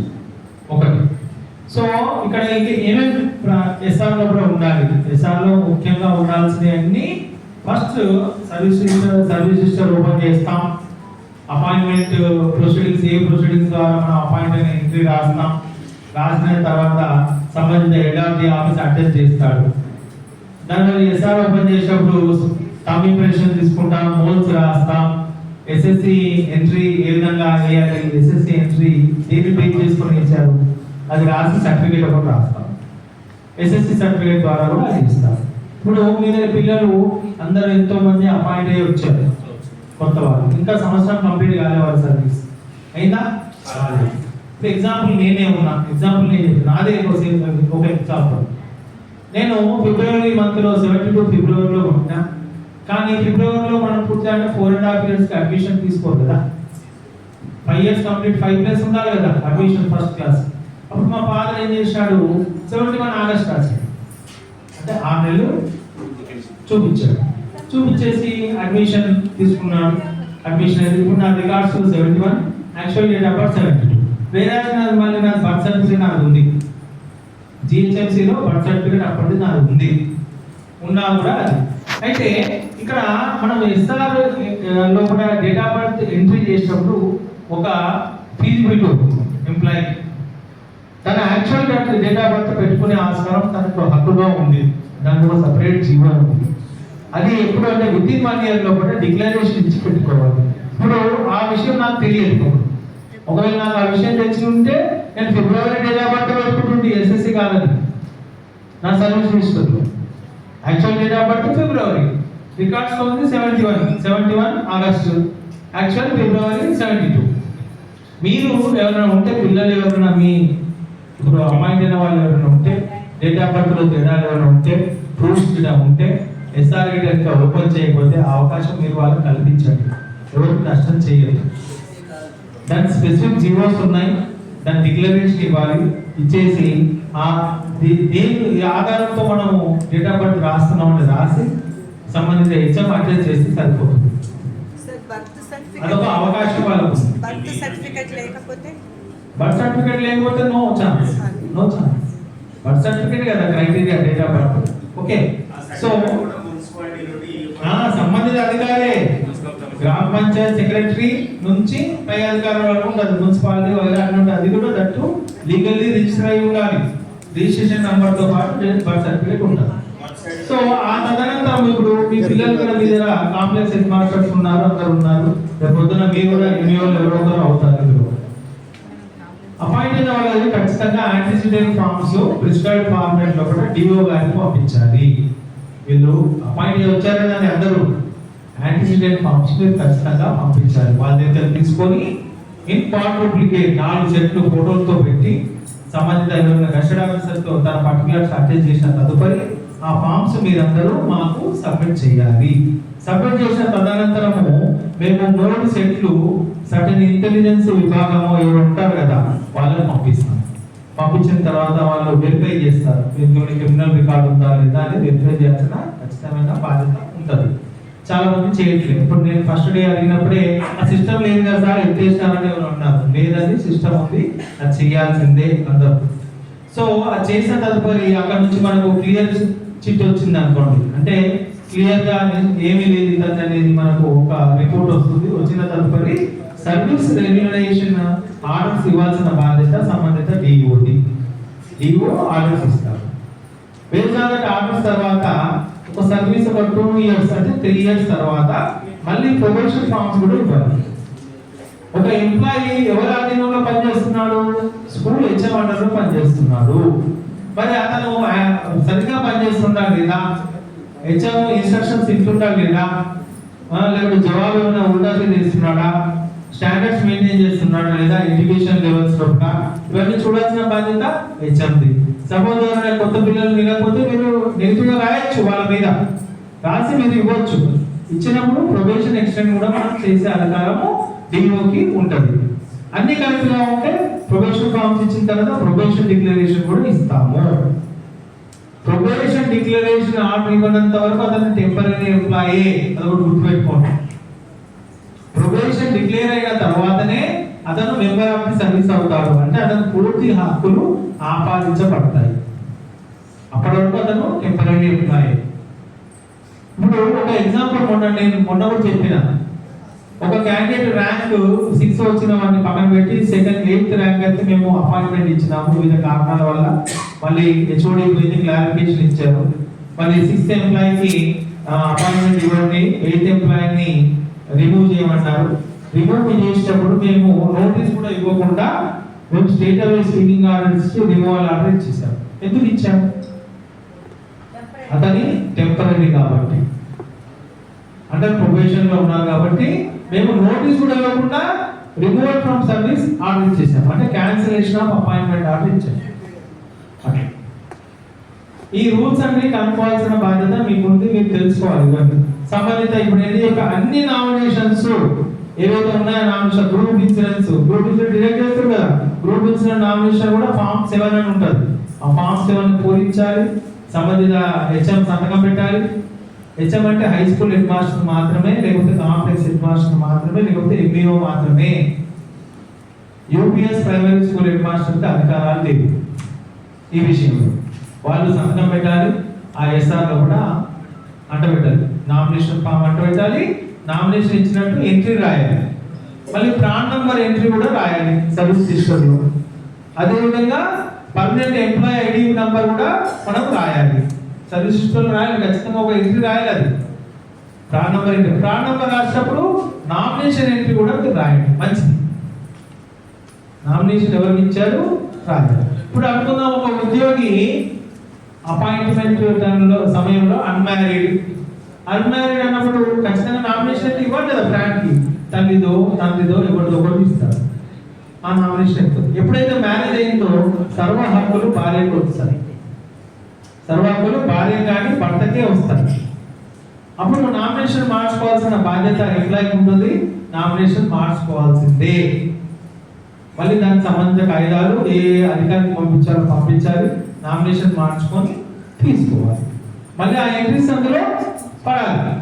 ఒకటి. సో ఇక్కడ ఏమేమి ఎస్ఆర్లో కూడా ఉండాలి, ఎస్ఆర్లో ముఖ్యంగా ఉండాల్సినవి అన్ని ఫస్ట్ సర్వీస్ రిజిస్టర్ ఓపెన్ చేస్తాం. అపాయింట్మెంట్ ప్రొసీడింగ్స్, ఏ ప్రొసీడింగ్స్ ద్వారా మనం అపాయింట్మెంట్ ఎంట్రీ రాస్తాం. రాసిన తర్వాత సంబంధిత head of the office attest చేస్తాడు. దానిలో ఎస్ఆర్ ఓపెన్ చేసినప్పుడు థంబ్ ఇంప్రెషన్ తీసుకుంటాం, మోల్స్ రాస్తాం, ఎస్ఎస్సి ఎంట్రీ ఏ విధంగా వేయాలి, ఎస్ఎస్సి ఎంట్రీ దేని బేస్ చేసుకొని ఇచ్చారు అది రాసి సర్టిఫికేట్ ఒకటి రాస్తాం. ఎస్ఎస్సి సర్టిఫికేట్ ద్వారా కూడా అది ఇస్తాం. ఇప్పుడు మీ దగ్గర పిల్లలు అందరూ ఎంతో మంది అపాయింట్ అయ్యి వచ్చారు, కొత్త వాళ్ళు, ఇంకా సంవత్సరం కంప్లీట్ కాలేవారు సర్వీస్ అయిందా? ఇప్పుడు ఎగ్జాంపుల్ నేనే ఉన్నా, ఎగ్జాంపుల్ నేను నాదే ఒక ఎగ్జాంపుల్. నేను ఫిబ్రవరి మంత్లో 72 ఫిబ్రవరిలో ఉంటా, కానీ ఫిబ్రవరిలో మనం పూర్తి అంటే 4.5 years అడ్మిషన్ తీసుకోరు కదా, 5 years కంప్లీట్ 5+ ఉండాలి కదా అడ్మిషన్ ఫస్ట్ క్లాస్. అప్పుడు మా ఫాదర్ ఏం చేశాడు, 71 ఆగస్ట్ రాశాడు, అంటే 6 నెలలు చూపించాడు. చూపించేసి అడ్మిషన్ తీసుకున్నాడు. అడ్మిషన్ అయితే ఇప్పుడు నా records 71, actual date of birth 72. వేరే మళ్ళీ నాకు బర్త్ సర్టిఫికేట్ నాకు ఉంది, జిహెచ్ఎంసీలో బర్త్ సర్టిఫికేట్ అప్పటిది నాకు ఉంది, ఉన్నా కూడా అది. అయితే ఇక్కడ మనం ఎస్ఆర్ లోపల డేట్ ఆఫ్ బర్త్ ఎంట్రీ చేసినప్పుడు ఒక ఫీజిబిలిటీ ఉంటుంది ఎంప్లాయీ, తన యాక్చువల్ డేట్ ఆఫ్ బర్త్ పెట్టుకునే ఆస్కారం తనకు హక్కుగా ఉంది, దానికి ఒక సపరేట్ జీవో ఉంది. అది ఎప్పుడు అంటే వితిన్ 1 year లోపల డిక్లరేషన్ ఇచ్చి పెట్టుకోవాలి. ఇప్పుడు ఆ విషయం నాకు తెలియదు. ఒకవేళ నాకు ఆ విషయం తెలిసి ఉంటే నేను ఫిబ్రవరి డేట్ ఆఫ్ బర్త్ పెట్టుకుంటుంటే ఎస్ఎస్సి కాదని నా సర్వీస్ లిస్టులో. Actual date of birth February, records ఉంది 71 ఆగస్టు, యాక్చువల్ ఫిబ్రవరి 72. మీరు ఎవరైనా ఉంటే పిల్లలు ఎవరైనా మీ ఇప్పుడు అమ్మాయి వాళ్ళు ఎవరైనా ఉంటే డేట్ ఆఫ్ బర్త్లో తేడాలు ఎవరైనా ఉంటే ప్రూఫ్స్ ఉంటే ఎస్ఆర్ కనుక ఓపెన్ చేయకపోతే ఆ అవకాశం మీరు వాళ్ళకి కల్పించండి, ఎవరికి నష్టం చేయలేదు. దానికి స్పెసిఫిక్ జీవోస్ ఉన్నాయి, దాని డిక్లరేషన్ ఇవ్వాలి, ఇచ్చేసి దేని ఆధారంతో మనము డేట్ ఆఫ్ బర్త్ రాస్తున్నామని రాసి సంబంధిత హెచ్ఎం అడ్జస్ట్ చేస్తే సరిపోతుంది. అదొక అవకాశం వాళ్ళకు. బర్త్ సర్టిఫికేట్ లేకపోతే నో ఛాన్స్. బర్త్ సర్టిఫికేట్ కదా criteria date of birth. Okay, so సంబంధిత అధికారే గ్రామ పంచాయత్ సెక్రటరీ నుంచి పై అధికారుల వరకు ఉంటుంది, మున్సిపాలిటీ వగైరా, అది కూడా దట్టు లీగల్లీ రిజిస్టర్ అయి ఉండాలి, రిజిస్ట్రేషన్ నంబర్ తో పాటు బర్త్ సర్టిఫికేట్ ఉంటుంది. సో ఆ తదనంతరం ఇప్పుడు మీ పిల్లలు కూడా మీ దగ్గర కాంప్లెక్స్ హెడ్ మాస్టర్స్ ఉన్నారు, అందరు ఉన్నారు, రేపు పొద్దున మీరు కూడా ఎన్నియోళ్ళు ఎవరో ఒకరు అవుతారు. ఇందులో అపాయింట్ అయిన వాళ్ళకి ఖచ్చితంగా యాంటిసిడెంట్ ఫార్మ్స్ ప్రిస్క్రైబ్డ్ ఫార్మాట్ లో కూడా డిఓ గారికి పంపించాలి. వీళ్ళు అపాయింట్ వచ్చారు కదా అందరూ యాంటిసిడెంట్ ఫార్మ్స్ ఖచ్చితంగా పంపించాలి. వాళ్ళ దగ్గర తీసుకొని ఇన్ పార్ట్ డూప్లికేట్ 4 సెట్లు ఫోటోలతో పెట్టి సంబంధిత గెస్టెడ్ ఆఫీసర్తో తన పర్టికులర్స్ అటెస్ట్ చేసిన తదుపరి ఆ ఫార్మ్స్ మీరందరూ మాకు సబ్మిట్ చేయాలి. సబ్మిట్ చేసిన తదనంతరము మేము 3 సెట్లు సర్టెన్ ఇంటెలిజెన్స్ విభాగము ఎవరు ఉంటారు కదా వాళ్ళని పంపిస్తాం. పంపించిన తర్వాత వాళ్ళు వెరిఫై చేస్తారు, మీకు క్రిమినల్ రికార్డు ఉందా లేదా అని వెరిఫై చేయాల్సిన ఖచ్చితమైన బాధ్యత ఉంటుంది. చాలా మంది చేయట్లేదు. ఇప్పుడు నేను ఫస్ట్ డే అడిగినప్పుడే ఆ సిస్టమ్ లేదు కదా సార్ ఎత్తేస్తానని ఉన్నారు, లేదని సిస్టమ్ ఉంది, అది చేయాల్సిందే అందరూ. సో అది చేసిన తదుపరి అక్కడ నుంచి మనకు క్లియర్ చిట్ వచ్చింది అనుకోండి, అంటే క్లియర్ గా ఏమీ లేదు ఇదంతా అనేది మనకు ఒక రిపోర్ట్ వస్తుంది. వచ్చిన తదుపరి సర్వీస్ రెన్యువరేషన్ ఆర్డర్స్ ఇవ్వాల్సిన బాధ్యత సంబంధిత డిఓ ఆర్డర్స్ ఇస్తారు. బేస్డ్ ఆన్ దట్ ఆర్డర్స్ తర్వాత ఒక సర్వీస్ ఒక 2 years అంటే 3 years తర్వాత మళ్ళీ ప్రొబేషన్ ఫార్మ్స్ కూడా ఇవ్వాలి. ఒక ఎంప్లాయీ ఎవరి ఆధీనంలో పనిచేస్తున్నాడు, స్కూల్ హెచ్ఎం అండర్లో పనిచేస్తున్నాడు. మరి అతను సరిగ్గా పనిచేస్తున్నాడు లేదా, హెచ్ఎం ఇన్స్ట్రక్షన్స్ ఇస్తుంటాడు లేదా, లేకపోతే జవాబు ఏమైనా ఉల్లాసం చేస్తున్నాడా, స్టాండర్డ్స్ మెయింటైన్ చేస్తున్నాడా లేదా, ఎడ్యుకేషన్ లెవెల్స్ యొక్క ఇవన్నీ చూడాల్సిన బాధ్యత హెచ్ఎంది. సపోజ్ ఎవరైనా కొత్త పిల్లలు లేకపోతే మీరు నెగిటివ్ గా రాయొచ్చు, వాళ్ళ మీద రాసి మీరు ఇవ్వచ్చు. ఇచ్చినప్పుడు ప్రొబేషన్ ఎక్స్టెండ్ కూడా మనం చేసే అధికారము డిఓకి ఉంటుంది. అన్ని కరెక్ట్గా ఉంటే ప్రొబేషన్ ఫార్మ్స్ ఇచ్చిన తర్వాత ప్రొబేషన్ డిక్లరేషన్ కూడా ఇస్తాము. ప్రొబేషన్ డిక్లరేషన్ ఆర్డర్ ఇవ్వనంత వరకు అతను టెంపరీ ఎంప్లాయీ, అది కూడా గుర్తుపెట్టుకోండి. ప్రొబేషన్ డిక్లేర్ అయిన తర్వాతనే అతను మెంబర్ ఆఫ్ ది సర్వీస్ అవుతాడు, అంటే అతను పూర్తి హక్కులు ఆపాదించబడతాయి. అప్పటి వరకు అతను టెంపరీ ఎంప్లాయీ. ఇప్పుడు ఒక ఎగ్జాంపుల్ నేను మొన్న కూడా చెప్పిన, ఒక క్యాండిడేట్ ర్యాంక్ 6 వచ్చిన వాడిని పక్కన పెట్టి సెకండ్ 8th ర్యాంక్ అయితే మేము అపాయింట్మెంట్ ఇచ్చినాము వివిధ కారణాల వల్ల. మళ్ళీ హెచ్ఓడి గురించి క్లారిఫికేషన్ ఇచ్చారు. మళ్ళీ 6th ఎంప్లాయీకి అపాయింట్మెంట్ ఇవ్వండి, 8th ఎంప్లాయీని రిమూవ్ చేయమన్నారు. రిమూవ్ చేసేటప్పుడు మేము నోటీస్ కూడా ఇవ్వకుండా మేము స్టేట్ అవే స్పీకింగ్ ఆర్డర్ ఇచ్చి రిమూవల్ ఆర్డర్ ఇచ్చేసాం. ఎందుకు ఇచ్చాము? అతని టెంపరీ కాబట్టి, అండర్ ప్రొబేషన్ లో ఉన్నారు కాబట్టి మేము నోటీస్ కూడా ఇవ్వకుండా రిమూవల్ ఫ్రమ్ సర్వీస్ ఆర్డర్ ఇచ్చేసాం. అంటే క్యాన్సిలేషన్ ఆఫ్ అపాయింట్మెంట్ ఆర్డర్ ఇచ్చాం. అట్లా ఈ రూల్స్ అన్ని కనుక్కోవాల్సిన బాధ్యత మీకుంది, మీరు తెలుసుకోవాలి. ఇవన్నీ సంబంధిత ఇప్పుడు అన్ని నామినేషన్స్ ఏవైతే ఉన్నాయో నామినేషన్ గ్రూప్ ఇన్సూరెన్స్ డిరెక్ట్ చేస్తారు కదా, గ్రూప్ ఇన్సూరెన్స్ నామినేషన్ కూడా ఫామ్ 7 అని ఉంటుంది. ఆ ఫామ్ 7 పూరించాలి, సంబంధిత హెచ్ఎం సంతకం పెట్టాలి. హెచ్ఎం అంటే హై స్కూల్ హెడ్ మాస్టర్ మాత్రమే, లేకపోతే కాంప్లెక్స్ హెడ్ మాస్టర్ మాత్రమే, లేకపోతే ఎంఈఓ మాత్రమే. యూపీఎస్ ప్రైమరీ స్కూల్ హెడ్ మాస్టర్కి అధికారాలు లేవు ఈ విషయంలో. వాళ్ళు సంతకం పెట్టాలి, ఆ ఎస్ఆర్లో కూడా అంటబెట్టాలి, నామినేషన్ ఫామ్ అంటబెట్టాలి, నామినేషన్ ఇచ్చినట్టు ఎంట్రీ రాయాలి, మళ్ళీ ప్రాన్ నంబర్ ఎంట్రీ కూడా రాయాలి సర్వీస్ రిజిస్టర్లో. అదేవిధంగా పర్మనెంట్ ఎంప్లాయీ ఐడి నంబర్ కూడా మనం రాయాలి, సర్వీస్ రిజిస్టర్లో రాయాలి, ఖచ్చితంగా ఒక ఎంట్రీ రాయాలి. అది PRAN number entry. PRAN number రాసినప్పుడు నామినేషన్ ఎంట్రీ కూడా మీరు రాయండి, మంచిది. నామినేషన్ ఎవరికి ఇచ్చారు రాయాలి. ఇప్పుడు అనుకుందాం, ఒక ఉద్యోగి అపాయింట్మెంట్ సమయంలో అన్మ్యారీడ్ అన్నప్పుడు ఖచ్చితంగా నామినేషన్ ఇవ్వండి కదా. ఫ్రాంక్కి తండ్రిదో ఎవరిదో ఒకటి ఇస్తారు, ఆ నామినేషన్ ఎప్పుడైతే మ్యారేజ్ అయిందో సర్వ హక్కులు భార్యకు వస్తాయి. సర్వ హక్కులు భార్య కానీ భర్తకే వస్తాయి. అప్పుడు నామినేషన్ మార్చుకోవాల్సిన బాధ్యత ఎంప్లాయీకి ఉంటుంది, నామినేషన్ మార్చుకోవాల్సిందే. మళ్ళీ దానికి సంబంధించిన కాయిదాలు ఏ అధికారికి పంపించాలి, నామినేషన్ మార్చుకొని తీసుకోవాలి. మళ్ళీ ఆ ఎంట్రీస్ అందులో పడాలి,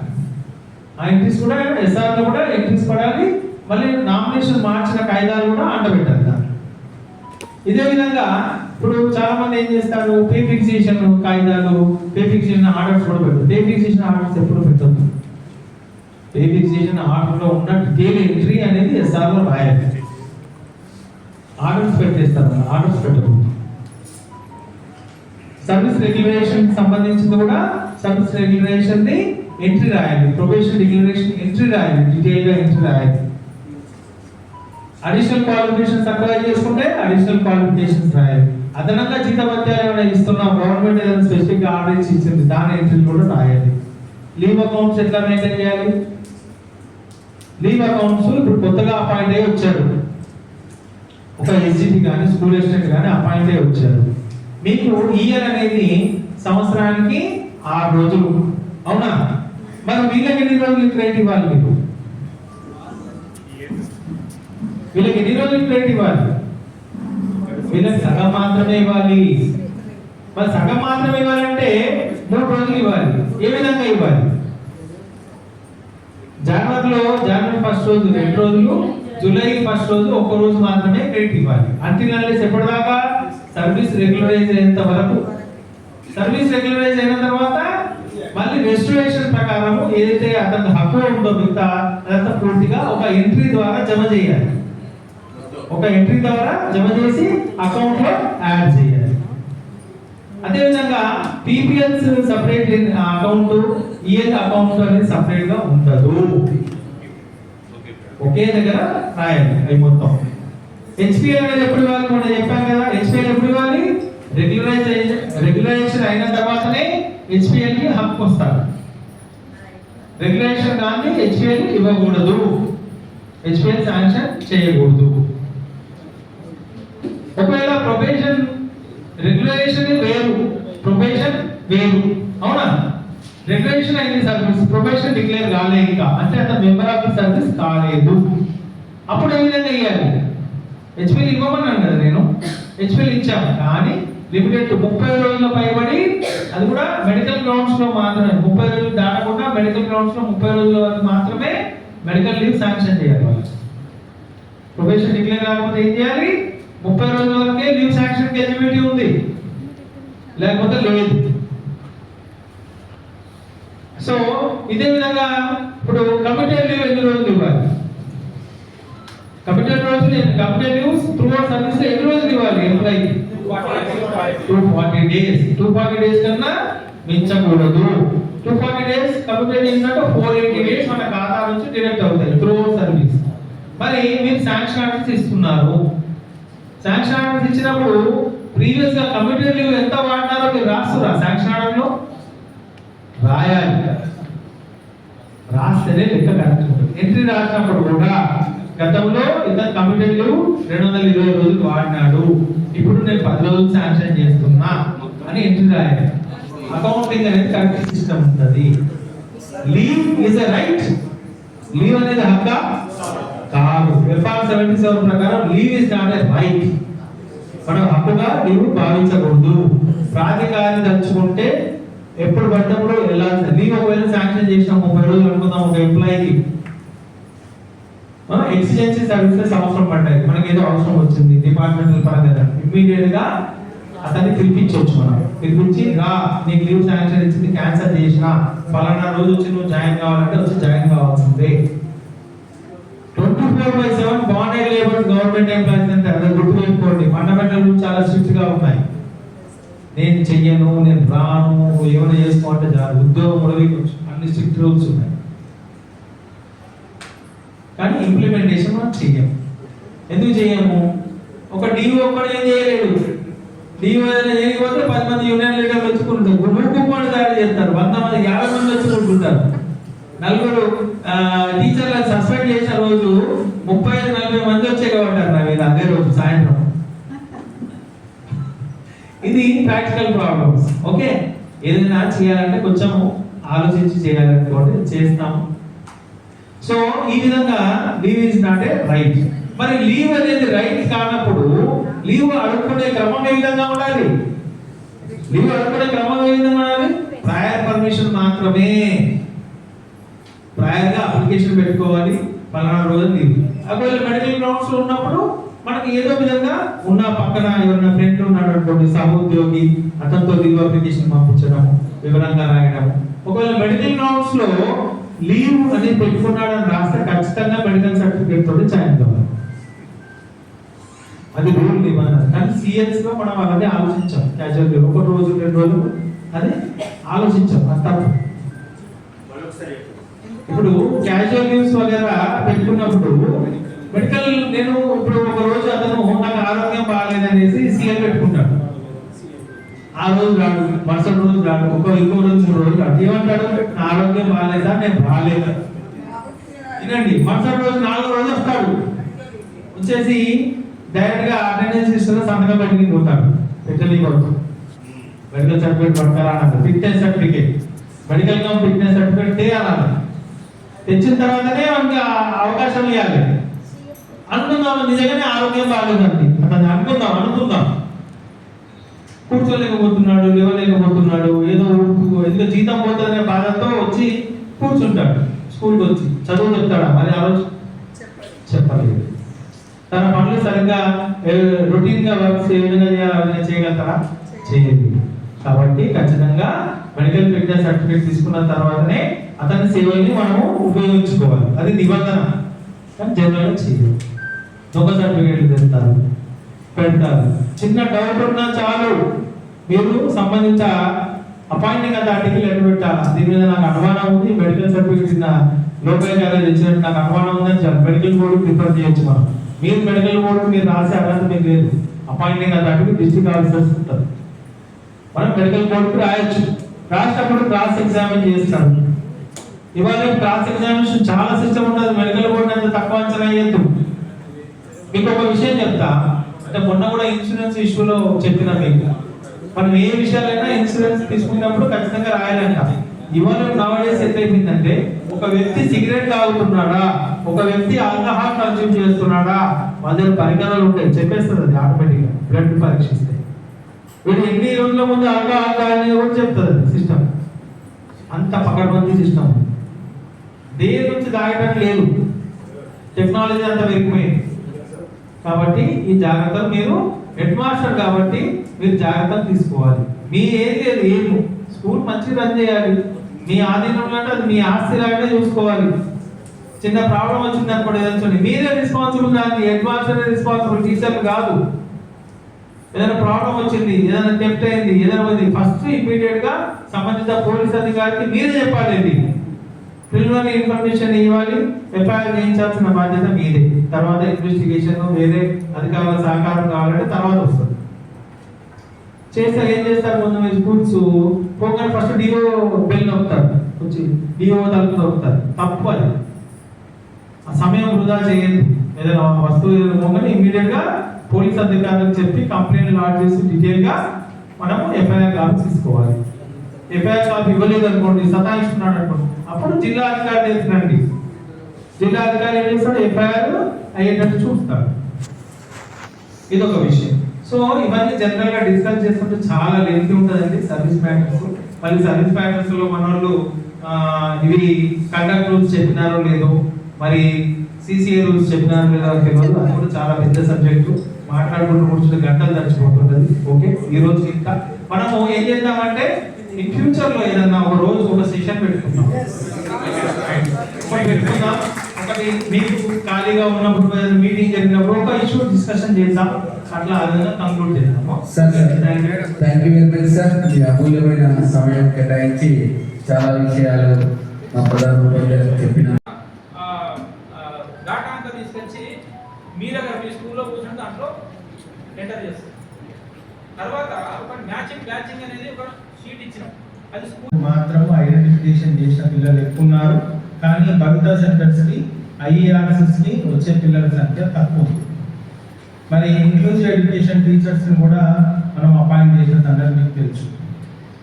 ఆ ఎంట్రీస్ కూడా ఎస్ఆర్లో కూడా ఎంట్రీస్ పడాలి. మళ్ళీ నామినేషన్ మార్చిన కాయిదాలు కూడా అంటబెట్టాలి దాంట్లో. ఇదే విధంగా ఇప్పుడు చాలా మంది ఏం చేస్తారు, పే ఫిక్సేషన్ కాయిదాలు, పే ఫిక్సేషన్ ఆర్డర్స్ కూడా పెట్టారు. పే ఫిక్సేషన్ ఆర్డర్స్ ఎప్పుడు పెట్టద్దు. పే ఫిక్సేషన్ ఆర్డర్లో ఉన్న డీటెయిల్ ఎంట్రీ అనేది ఎస్ఆర్లో రాయాలి. ఆర్డర్స్ పెట్టేస్తారు, ఆర్డర్స్ పెట్టకూడదు. సర్వీస్ రెగ్యులేషన్ సంబంధించింది కూడా సర్వీస్ రెగ్యులేషన్ ని ఎంట్రీ రాయాలి, ప్రొబేషన్ డిక్లరేషన్ ఎంట్రీ రాయాలి, డీటెయిల్ గా ఎంట్రీ రాయాలి. అడిషనల్ క్వాలిఫికేషన్స్ అప్లై చేసుకుంటే అడిషనల్ క్వాలిఫికేషన్స్ రాయాలి. అదనంగా జీతభత్యాలు ఏమైనా ఇస్తున్నాం, గవర్నమెంట్ ఏదైనా స్పెసిఫిక్ ఆర్డర్ ఇచ్చింది, దాని ఎంట్రీ కూడా రాయాలి. లీవ్ అకౌంట్స్ ఎట్లా మెయింటైన్ చేయాలి? లీవ్ అకౌంట్స్ ఇప్పుడు కొత్తగా అపాయింట్ అయ్యి వచ్చారు, ఒక ఎస్జిపి కానీ స్కూల్ అసిస్టెంట్ కానీ అపాయింట్ అయ్యి వచ్చారు. మీకు ఇయర్ అనేది సంవత్సరానికి 6 రోజులు, అవునా? మరి వీళ్ళకి ఎన్ని రోజులు క్రెడిట్ ఇవ్వాలి? మీకు వీళ్ళకి ఎన్ని రోజులు క్రెడిట్ ఇవ్వాలి? వీళ్ళకి సగం మాత్రమే ఇవ్వాలి. మరి సగం మాత్రమే ఇవ్వాలంటే 3 రోజులు ఇవ్వాలి. ఏ విధంగా ఇవ్వాలి? జనవరి 1st రోజు 2 రోజులు, జూలై 1st రోజు 1 రోజు మాత్రమే క్రెడిట్ ఇవ్వాలి. అంటిల్ అన్లెస్ ఎప్పటిదాకా సర్వీస్ రెగ్యులరైజ్ అయ్యేంత వరకు. సర్వీస్ రెగ్యులరైజ్ అయిన తర్వాత మళ్ళీ రెస్టిరేషన్ ప్రకారం ఏదైతే అతని హక్కు ఉందో మిగతా అదంతా పూర్తిగా ఒక ఎంట్రీ ద్వారా జమ చేయాలి. ఒక ఎంట్రీ ద్వారా జమ చేసి అకౌంట్ లో యాడ్ చేయాలి. అదేవిధంగా పీపీఎల్స్ సపరేట్ అకౌంట్, ఈఎల్ అకౌంట్ అనేది సపరేట్ గా ఉండదు, ఒకే దగ్గర రాయాలి అవి మొత్తం. హెచ్పిఎల్ అనేది ఎప్పుడు ఇవ్వాలి? మనం చెప్పాం కదా, హెచ్పిఎల్ ఎప్పుడు ఇవ్వాలి? రెగ్యులరైజేషన్ అయిన తర్వాతనే హెచ్పిఎల్ కి హక్కు వస్తారు. రెగ్యులేషన్ కానీ హెచ్పిఎల్ ఇవ్వకూడదు, హెచ్పిఎల్ శాంక్షన్ చేయకూడదు. ఒకవేళ ప్రొబేషన్ రెగ్యులేషన్ వేరు, ప్రొబేషన్ వేరు, అవునా? రెగ్యులేషన్ అయింది సర్వీస్, ప్రొబేషన్ డిక్లేర్ కాలేదు ఇంకా, అంటే అతను మెంబర్ ఆఫ్ ది సర్వీస్ కాలేదు. అప్పుడు ఏ విధంగా ఇవ్వాలి? హెచ్పిఎల్ ఇవ్వమన్నాను కదా నేను, హెచ్పిఎల్ ఇచ్చాము, కానీ లిమిటెడ్ 30 రోజుల పైబడి, అది కూడా మెడికల్ గ్రౌండ్స్ లో మాత్రమే. 30 రోజులు దాటకుండా మెడికల్ గ్రౌండ్స్ లో 30 రోజుల వరకు మాత్రమే మెడికల్ లీవ్ శాంక్షన్ చేయాలి వాళ్ళు. ప్రొబేషన్ డిక్లేర్ కాకపోతే ఏం చేయాలి? 30 రోజుల వరకే లీవ్ శాంక్షన్ ఎలిజిబిలిటీ ఉంది, లేకపోతే లేదు. సో ఇదే విధంగా ఇప్పుడు కమిటెడ్ లీవ్ ఎన్ని రోజులు ఇవ్వాలి? కమిటెడ్ రోజు నేను committed leaves through out service ఎన్ని రోజులు ఇవ్వాలి ఎంప్లాయీ? 240 డేస్. 240 డేస్ కన్నా మించకూడదు. 240 డేస్ కమిటెడ్ ఏంటంటే 480 డేస్ మన ఖాతా నుంచి డిడక్ట్ అవుతాయి త్రూ అవుట్ సర్వీస్. మరి మీరు శాంక్షన్ ఆర్డర్స్ ఇస్తున్నారు. శాంక్షన్ ఆర్డర్స్ ఇచ్చినప్పుడు ప్రీవియస్ గా కమిటెడ్ లీవ్ ఎంత వాడినారో మీరు రాస్తురా శాంక్షన్ ఆర్డర్ లో? రాయాలి. రాస్తేనే లెక్క కరెక్ట్ ఉంటుంది. ఎంట్రీ రాసినప్పుడు కూడా గతంలో ఇతను కమిటెడ్ లీవ్ 220 రోజులు వాడినాడు, ఇప్పుడు నేను 10 రోజులు శాంక్షన్ చేస్తున్నా అని ఎంట్రీ రాయాలి. అకౌంటింగ్ అనేది కరెక్ట్ సిస్టమ్ ఉంటుంది. Leave is a right. Leave అనేది హక్కా కాదు. FR 77 ప్రకారం leave is not a right. మనం హక్కుగా లీవ్ భావించకూడదు. ప్రాధికారాన్ని తలుచుకుంటే ఎప్పుడు పడ్డప్పుడు వెళ్ళాల్సింది. లీవ్ ఒకవేళ శాంక్షన్ చేసిన 30 రోజులు అనుకుందాం ఒక ఎంప్లాయీకి, ఎక్సిజెన్సీ సర్వీసెస్ అవసరం పడ్డాయి, మనకి ఏదో అవసరం వచ్చింది డిపార్ట్మెంటల్ పరంగా, ఇమ్మీడియట్ గా అతన్ని పిలిపించవచ్చు. మనం పిలిపించి రా నీకు లీవ్ శాంక్షన్ ఇచ్చింది క్యాన్సిల్ చేసిన ఫలానా రోజు వచ్చి నువ్వు జాయిన్ కావాలంటే వచ్చి జాయిన్ కావాల్సిందే. 24/7 బాండెడ్ లేబర్స్ గవర్నమెంట్ ఎంప్లాయీస్ అంటే అది గుర్తుపెట్టుకోండి. ఫండమెంటల్ రూల్స్ చాలా స్ట్రిక్ట్ గా ఉన్నాయి. నేను చెయ్యను, నేను రాను, ఏమైనా చేసుకోవాలంటే చాలు, ఉద్యోగం ఉడవించు, అన్ని స్ట్రిక్ట్ రూల్స్ ఉన్నాయి. కానీ ఇంప్లిమెంటేషన్ మనం చెయ్యము. ఎందుకు చెయ్యము? ఒక డిఓ ఒక్కడు ఏం చేయలేడు. డిఓ ఏదైనా చేయకపోతే 10 మంది యూనియన్ లీడర్లు వచ్చుకుంటారు, గుంపుని తయారు చేస్తారు, 100 మంది 50 మంది వచ్చుకుంటుంటారు. 4 టీచర్లను సస్పెండ్ చేసిన రోజు 35-40 మంది వచ్చే ఉంటారు నా మీద అదే రోజు సాయంత్రం. ఇది ప్రాక్టికల్ ప్రాబ్లమ్స్. ఓకే, ఏదైనా చేయాలంటే కొంచెం ఆలోచించి చేయాలనుకోండి, చేస్తాము. సో ఈ విధంగా leave is not a right. మరి లీవ్ అనేది రైట్ కానప్పుడు లీవ్ అడుక్కునే క్రమం ఏ విధంగా ఉండాలి? లీవ్ అడుక్కునే క్రమం ఏ విధంగా ఉండాలి? ప్రయర్ పర్మిషన్ మాత్రమే. ప్రయర్ గా అప్లికేషన్ పెట్టుకోవాలి, పలానా రోజు లీవ్. ఒకవేళ మెడికల్ గ్రౌండ్స్ లో ఉన్నప్పుడు మనకి ఏదో విధంగా ఉన్న పక్కన ఎవరైనా ఫ్రెండ్ ఉన్నాడు అనుకోండి, సహోద్యోగి, అతనితో లీవ్ అప్లికేషన్ పంపించడం, వివరంగా రాయడం. ఒకవేళ మెడికల్ గ్రౌండ్స్ లో లీవ్ అనేది పెట్టుకున్నాడని రాస్తే ఖచ్చితంగా మెడికల్ సర్టిఫికేట్ తోటి జాయిన్ కావాలి. అది రూల్ నిబంధన. కానీ సిఎస్ లో మనం అలాగే ఆలోచించాం. క్యాజువల్ లీవ్ 1 రోజు 2 రోజులు అది ఆలోచించాం, అది తప్పు. ఇప్పుడు క్యాజువల్ లీవ్స్ వగేరా పెట్టుకున్నప్పుడు మెడికల్, నేను ఇప్పుడు ఒక రోజు అతను నాకు ఆరోగ్యం బాగాలేదనేసి సిఎల్ పెట్టుకుంటాడు. ఆ రోజు రాడు, మరుసటి రోజు రాడు, ఇంకో రోజు 3 రోజులు రాడు. ఏమంటాడు? నా ఆరోగ్యం బాగాలేదా, నేను బాగాలేదా. వినండి, మరుసటి రోజు 4వ రోజు వస్తాడు. వచ్చేసి డైరెక్ట్ గా అటెండెన్స్ లిస్ట్ సంతకం పెట్టి పోతాడు. పెట్టలేకపోతాడు. మెడికల్ సర్టిఫికేట్ పడతారా అన్నది, fitness certificate, medical cum fitness certificate తేయాలి. తెచ్చిన తర్వాతనే మనకి అవకాశం ఇవ్వాలి. అనుకుందాం నిజంగానే ఆరోగ్యం బాగాలేదండి, అతను అనుకుందాం కూర్చోలేకపోతున్నాడు, లేవలేకపోతున్నాడు, ఏదో ఎందుకు జీతం పోతుందనే బాధతో వచ్చి కూర్చుంటాడు. స్కూల్కి వచ్చి చదువు చెప్తాడా? మరి ఆ రోజు చెప్పలేదు. తన పనులు సరిగ్గా రొటీన్ గా వర్క్స్ ఏ విధంగా చేయగలుగుతారా? చేయలేదు. కాబట్టి ఖచ్చితంగా మెడికల్ ఫిట్నెస్ సర్టిఫికేట్ తీసుకున్న తర్వాతనే అతని సేవల్ని మనము ఉపయోగించుకోవాలి. అది నిబంధన. కానీ జనరల్గా చేయలేదు. దొంగ సర్టిఫికేట్లు తెస్తారు, పెడతారు. చిన్న డౌట్ ఉన్నా చాలు మీరు సంబంధించిన అపాయింటింగ్ అథారిటీకి లెటర్ పెట్టాలి. దీని మీద నాకు అనుమానం ఉంది, మెడికల్ సర్టిఫికేట్ లోకల్ కాలేజ్ ఇచ్చినట్టు నాకు అనుమానం ఉందని చాలు మెడికల్ బోర్డు ప్రిఫర్ చేయొచ్చు. మనం మీరు మెడికల్ బోర్డు మీరు రాసే అర్హత మీకు లేదు. అపాయింటింగ్ అథారిటీకి డిస్ట్రిక్ట్ ఆఫీసర్స్ ఉంటుంది. మనం మెడికల్ బోర్డుకి రాయొచ్చు. రాసినప్పుడు క్రాస్ ఎగ్జామిన్ చేస్తాడు. ఇవాళ క్రాస్ ఎగ్జామినేషన్ చాలా సిస్టమ్ ఉంటుంది. మెడికల్ బోర్డు అంత తక్కువ అంచనా వేయద్దు. మీకు ఒక విషయం చెప్తా, అంటే మొన్న కూడా ఇన్సూరెన్స్ ఇష్యూలో చెప్పిన మీకు, మనం ఏ విషయాలైనా ఇన్సూరెన్స్ తీసుకున్నప్పుడు ఖచ్చితంగా రాయాలంట. ఇవాళ నవడేస్ ఎట్లయిపోయిందంటే, ఒక వ్యక్తి సిగరెట్ తాగుతున్నాడా, ఒక వ్యక్తి ఆల్కహాల్ కన్స్యూమ్ చేస్తున్నాడా, వాళ్ళ దగ్గర పరికరాలు ఉంటాయి, చెప్పేస్తుంది అది ఆటోమేటిక్గా. బ్లడ్ పరీక్షిస్తే వీడు ఎన్ని రోజుల ముందు ఆల్కహాల్ తాగని కూడా చెప్తుంది అది సిస్టమ్. అంత పకడ్బందీ సిస్టమ్. దేని నుంచి తాగటం లేదు, టెక్నాలజీ అంతా పెరిగిపోయింది. కాబట్టి ఈ జాగ్రత్తలు మీరు హెడ్ మాస్టర్ కాబట్టి మీరు జాగ్రత్తలు తీసుకోవాలి. మీ ఏరియా ఏము స్కూల్ మంచిగా రన్ చేయాలి. మీ ఆధీనంలో అంటే అది మీ ఆస్తి లాగానే చూసుకోవాలి. చిన్న ప్రాబ్లం వచ్చింది అనుకోండి ఏదైనా మీరే రెస్పాన్సిబుల్, దానికి అడ్వాన్స్ రెస్పాన్సిబుల్, టీచర్లు కాదు. ఏదైనా ప్రాబ్లం వచ్చింది, ఏదైనా థెఫ్ట్ అయింది, ఏదైనా ఫస్ట్ ఇమీడియట్ గా సంబంధిత పోలీస్ అధికారికి మీరే చెప్పాలి. ప్రిలిమినరీ ఇన్ఫర్మేషన్ ఇవ్వాలి, ఎఫ్ఐఆర్ చేయించాల్సిన బాధ్యత మీదే. తర్వాత ఇన్వెస్టిగేషన్ వేరే అధికారుల సహకారం కావాలంటే తర్వాత వస్తుంది. చేస్తే ఏం చేస్తారు, ముందు మీరు స్కూల్స్ పోగానే ఫస్ట్ డిఓ బెల్ నొక్కుతారు, వచ్చి డిఓ తలుపు నొక్కుతారు. తప్పు అది. ఆ సమయం వృధా చేయదు. ఏదైనా వస్తువు పోగానే ఇమీడియట్ గా పోలీస్ అధికారులకు చెప్పి కంప్లైంట్ లాడ్ చేసి డీటెయిల్ గా మనము ఎఫ్ఐఆర్ కాపీ తీసుకోవాలి. ఎఫ్ఐఆర్ కాపీ ఇవ్వలేదు అనుకోండి, సతాయిస్తున్నాడు అనుకోండి, అప్పుడు జిల్లా అధికారి దగ్గరికి జిల్లా అధికారి ఏం చేస్తాడు, ఎఫ్ఐఆర్ అయ్యేటట్టు చూస్తాడు. ఇదొక విషయం. సో ఇవన్నీ జనరల్ గా డిస్కస్ చేస్తుంటే చాలా లెంతీ ఉంటుందండి సర్వీస్ మ్యాటర్స్. మళ్ళీ సర్వీస్ మ్యాటర్స్ లో మన వాళ్ళు ఇవి కండక్ట్ రూల్స్ చెప్పినారో లేదో, మరి సిసిఏ రూల్స్ చెప్పినారో లేదో తెలియదు. అది కూడా చాలా పెద్ద సబ్జెక్టు, మాట్లాడుకుంటూ కూర్చుంటే గంటలు తడిచిపోతుంటది. ఓకే, ఈ రోజు ఇంకా మనము ఏం చేద్దామంటే ఇన్ ఫ్యూచర్ లో ఏదన్నా ఒక రోజు ఒక సెషన్ పెట్టుకుందాం. ఒకటి మీకు ఖాళీగా ఉన్నప్పుడు మీటింగ్ జరిగినప్పుడు ఒక ఇష్యూ డిస్కషన్ చేద్దాం, అట్లా అదన్నా కంక్లూడ్ చేద్దాము. Sir thank you very much sir. మీ అమూల్యమైన సమయం కేటాయించి చాలా విషయాలు మా ప్రధాన ఉపాధ్యాయులు చెప్పిన డాటా అంతా తీసుకొచ్చి మీ దగ్గర మీ స్కూల్లో కూర్చొని దాంట్లో ఎంటర్ చేస్తారు. తర్వాత ఒక మ్యాచింగ్ అనేది ఒక షీట్ ఇచ్చినాం, అది స్కూల్ మాత్రం ఐడెంటిఫికేషన్ చేసిన పిల్లలు ఎక్కువ ఉన్నారు, కానీ భవితా సెంటర్స్ కి ఐఈఆర్ఎస్ఎస్ కి వచ్చే పిల్లల సంఖ్య తక్కువ. మరి ఇంక్లూజివ్ ఎడ్యుకేషన్ టీచర్స్ కూడా మనం అపాయింట్ చేసిన సందర్భం మీకు తెలుసు.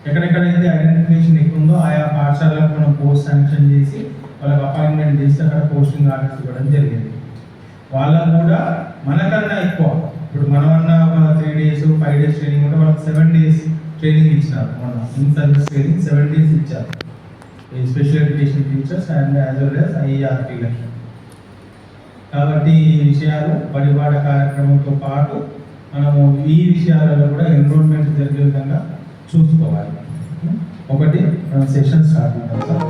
ఎక్కడెక్కడైతే ఐడెంటిఫికేషన్ ఎక్కువ ఉందో ఆయా పాఠశాలకు మనం పోస్ట్ శాంక్షన్ చేసి వాళ్ళకి అపాయింట్మెంట్ చేసి అక్కడ పోస్టింగ్ ఆర్డర్స్ ఇవ్వడం జరిగింది. వాళ్ళకు కూడా మనకన్నా ఎక్కువ, ఇప్పుడు మనమన్నా ఒక 3 days 5 days ట్రైనింగ్ ఉంటే వాళ్ళకి 7 days ట్రైనింగ్ ఇచ్చినారు. మన ఇన్ సర్వీస్ ట్రైనింగ్ 7 days ఇచ్చారు ఈ special education teachers and as well as ఐఈఆర్టీలకి. కాబట్టి ఈ విషయాలు బడిబాట కార్యక్రమంతో పాటు మనము ఈ విషయాలలో కూడా ఎన్రోల్మెంట్ జరిగే విధంగా చూసుకోవాలి. ఒకటి మనం సెషన్ స్టార్ట్ అవుతాం సార్.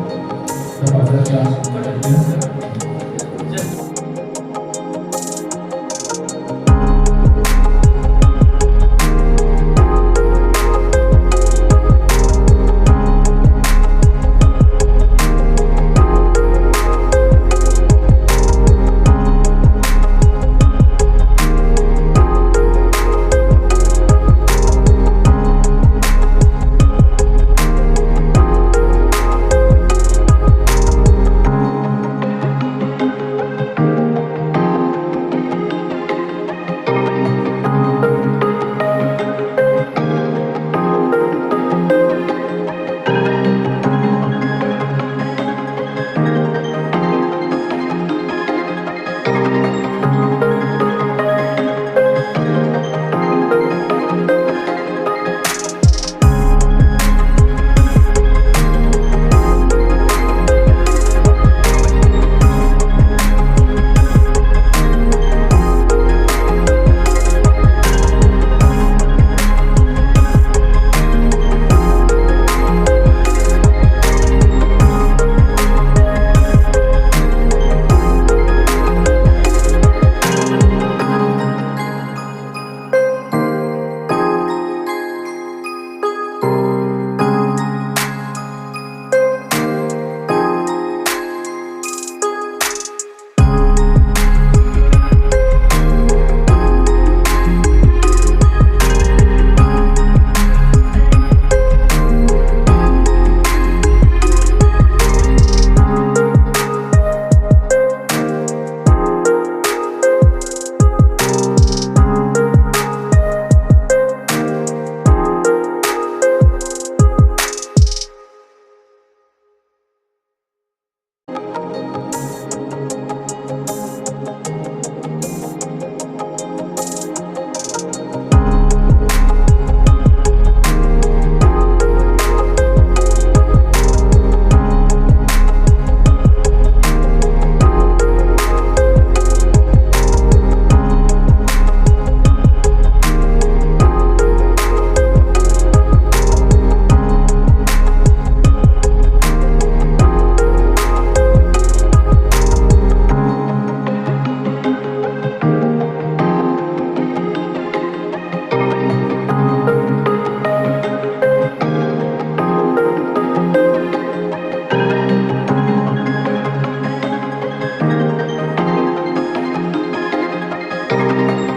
చేస్తాం.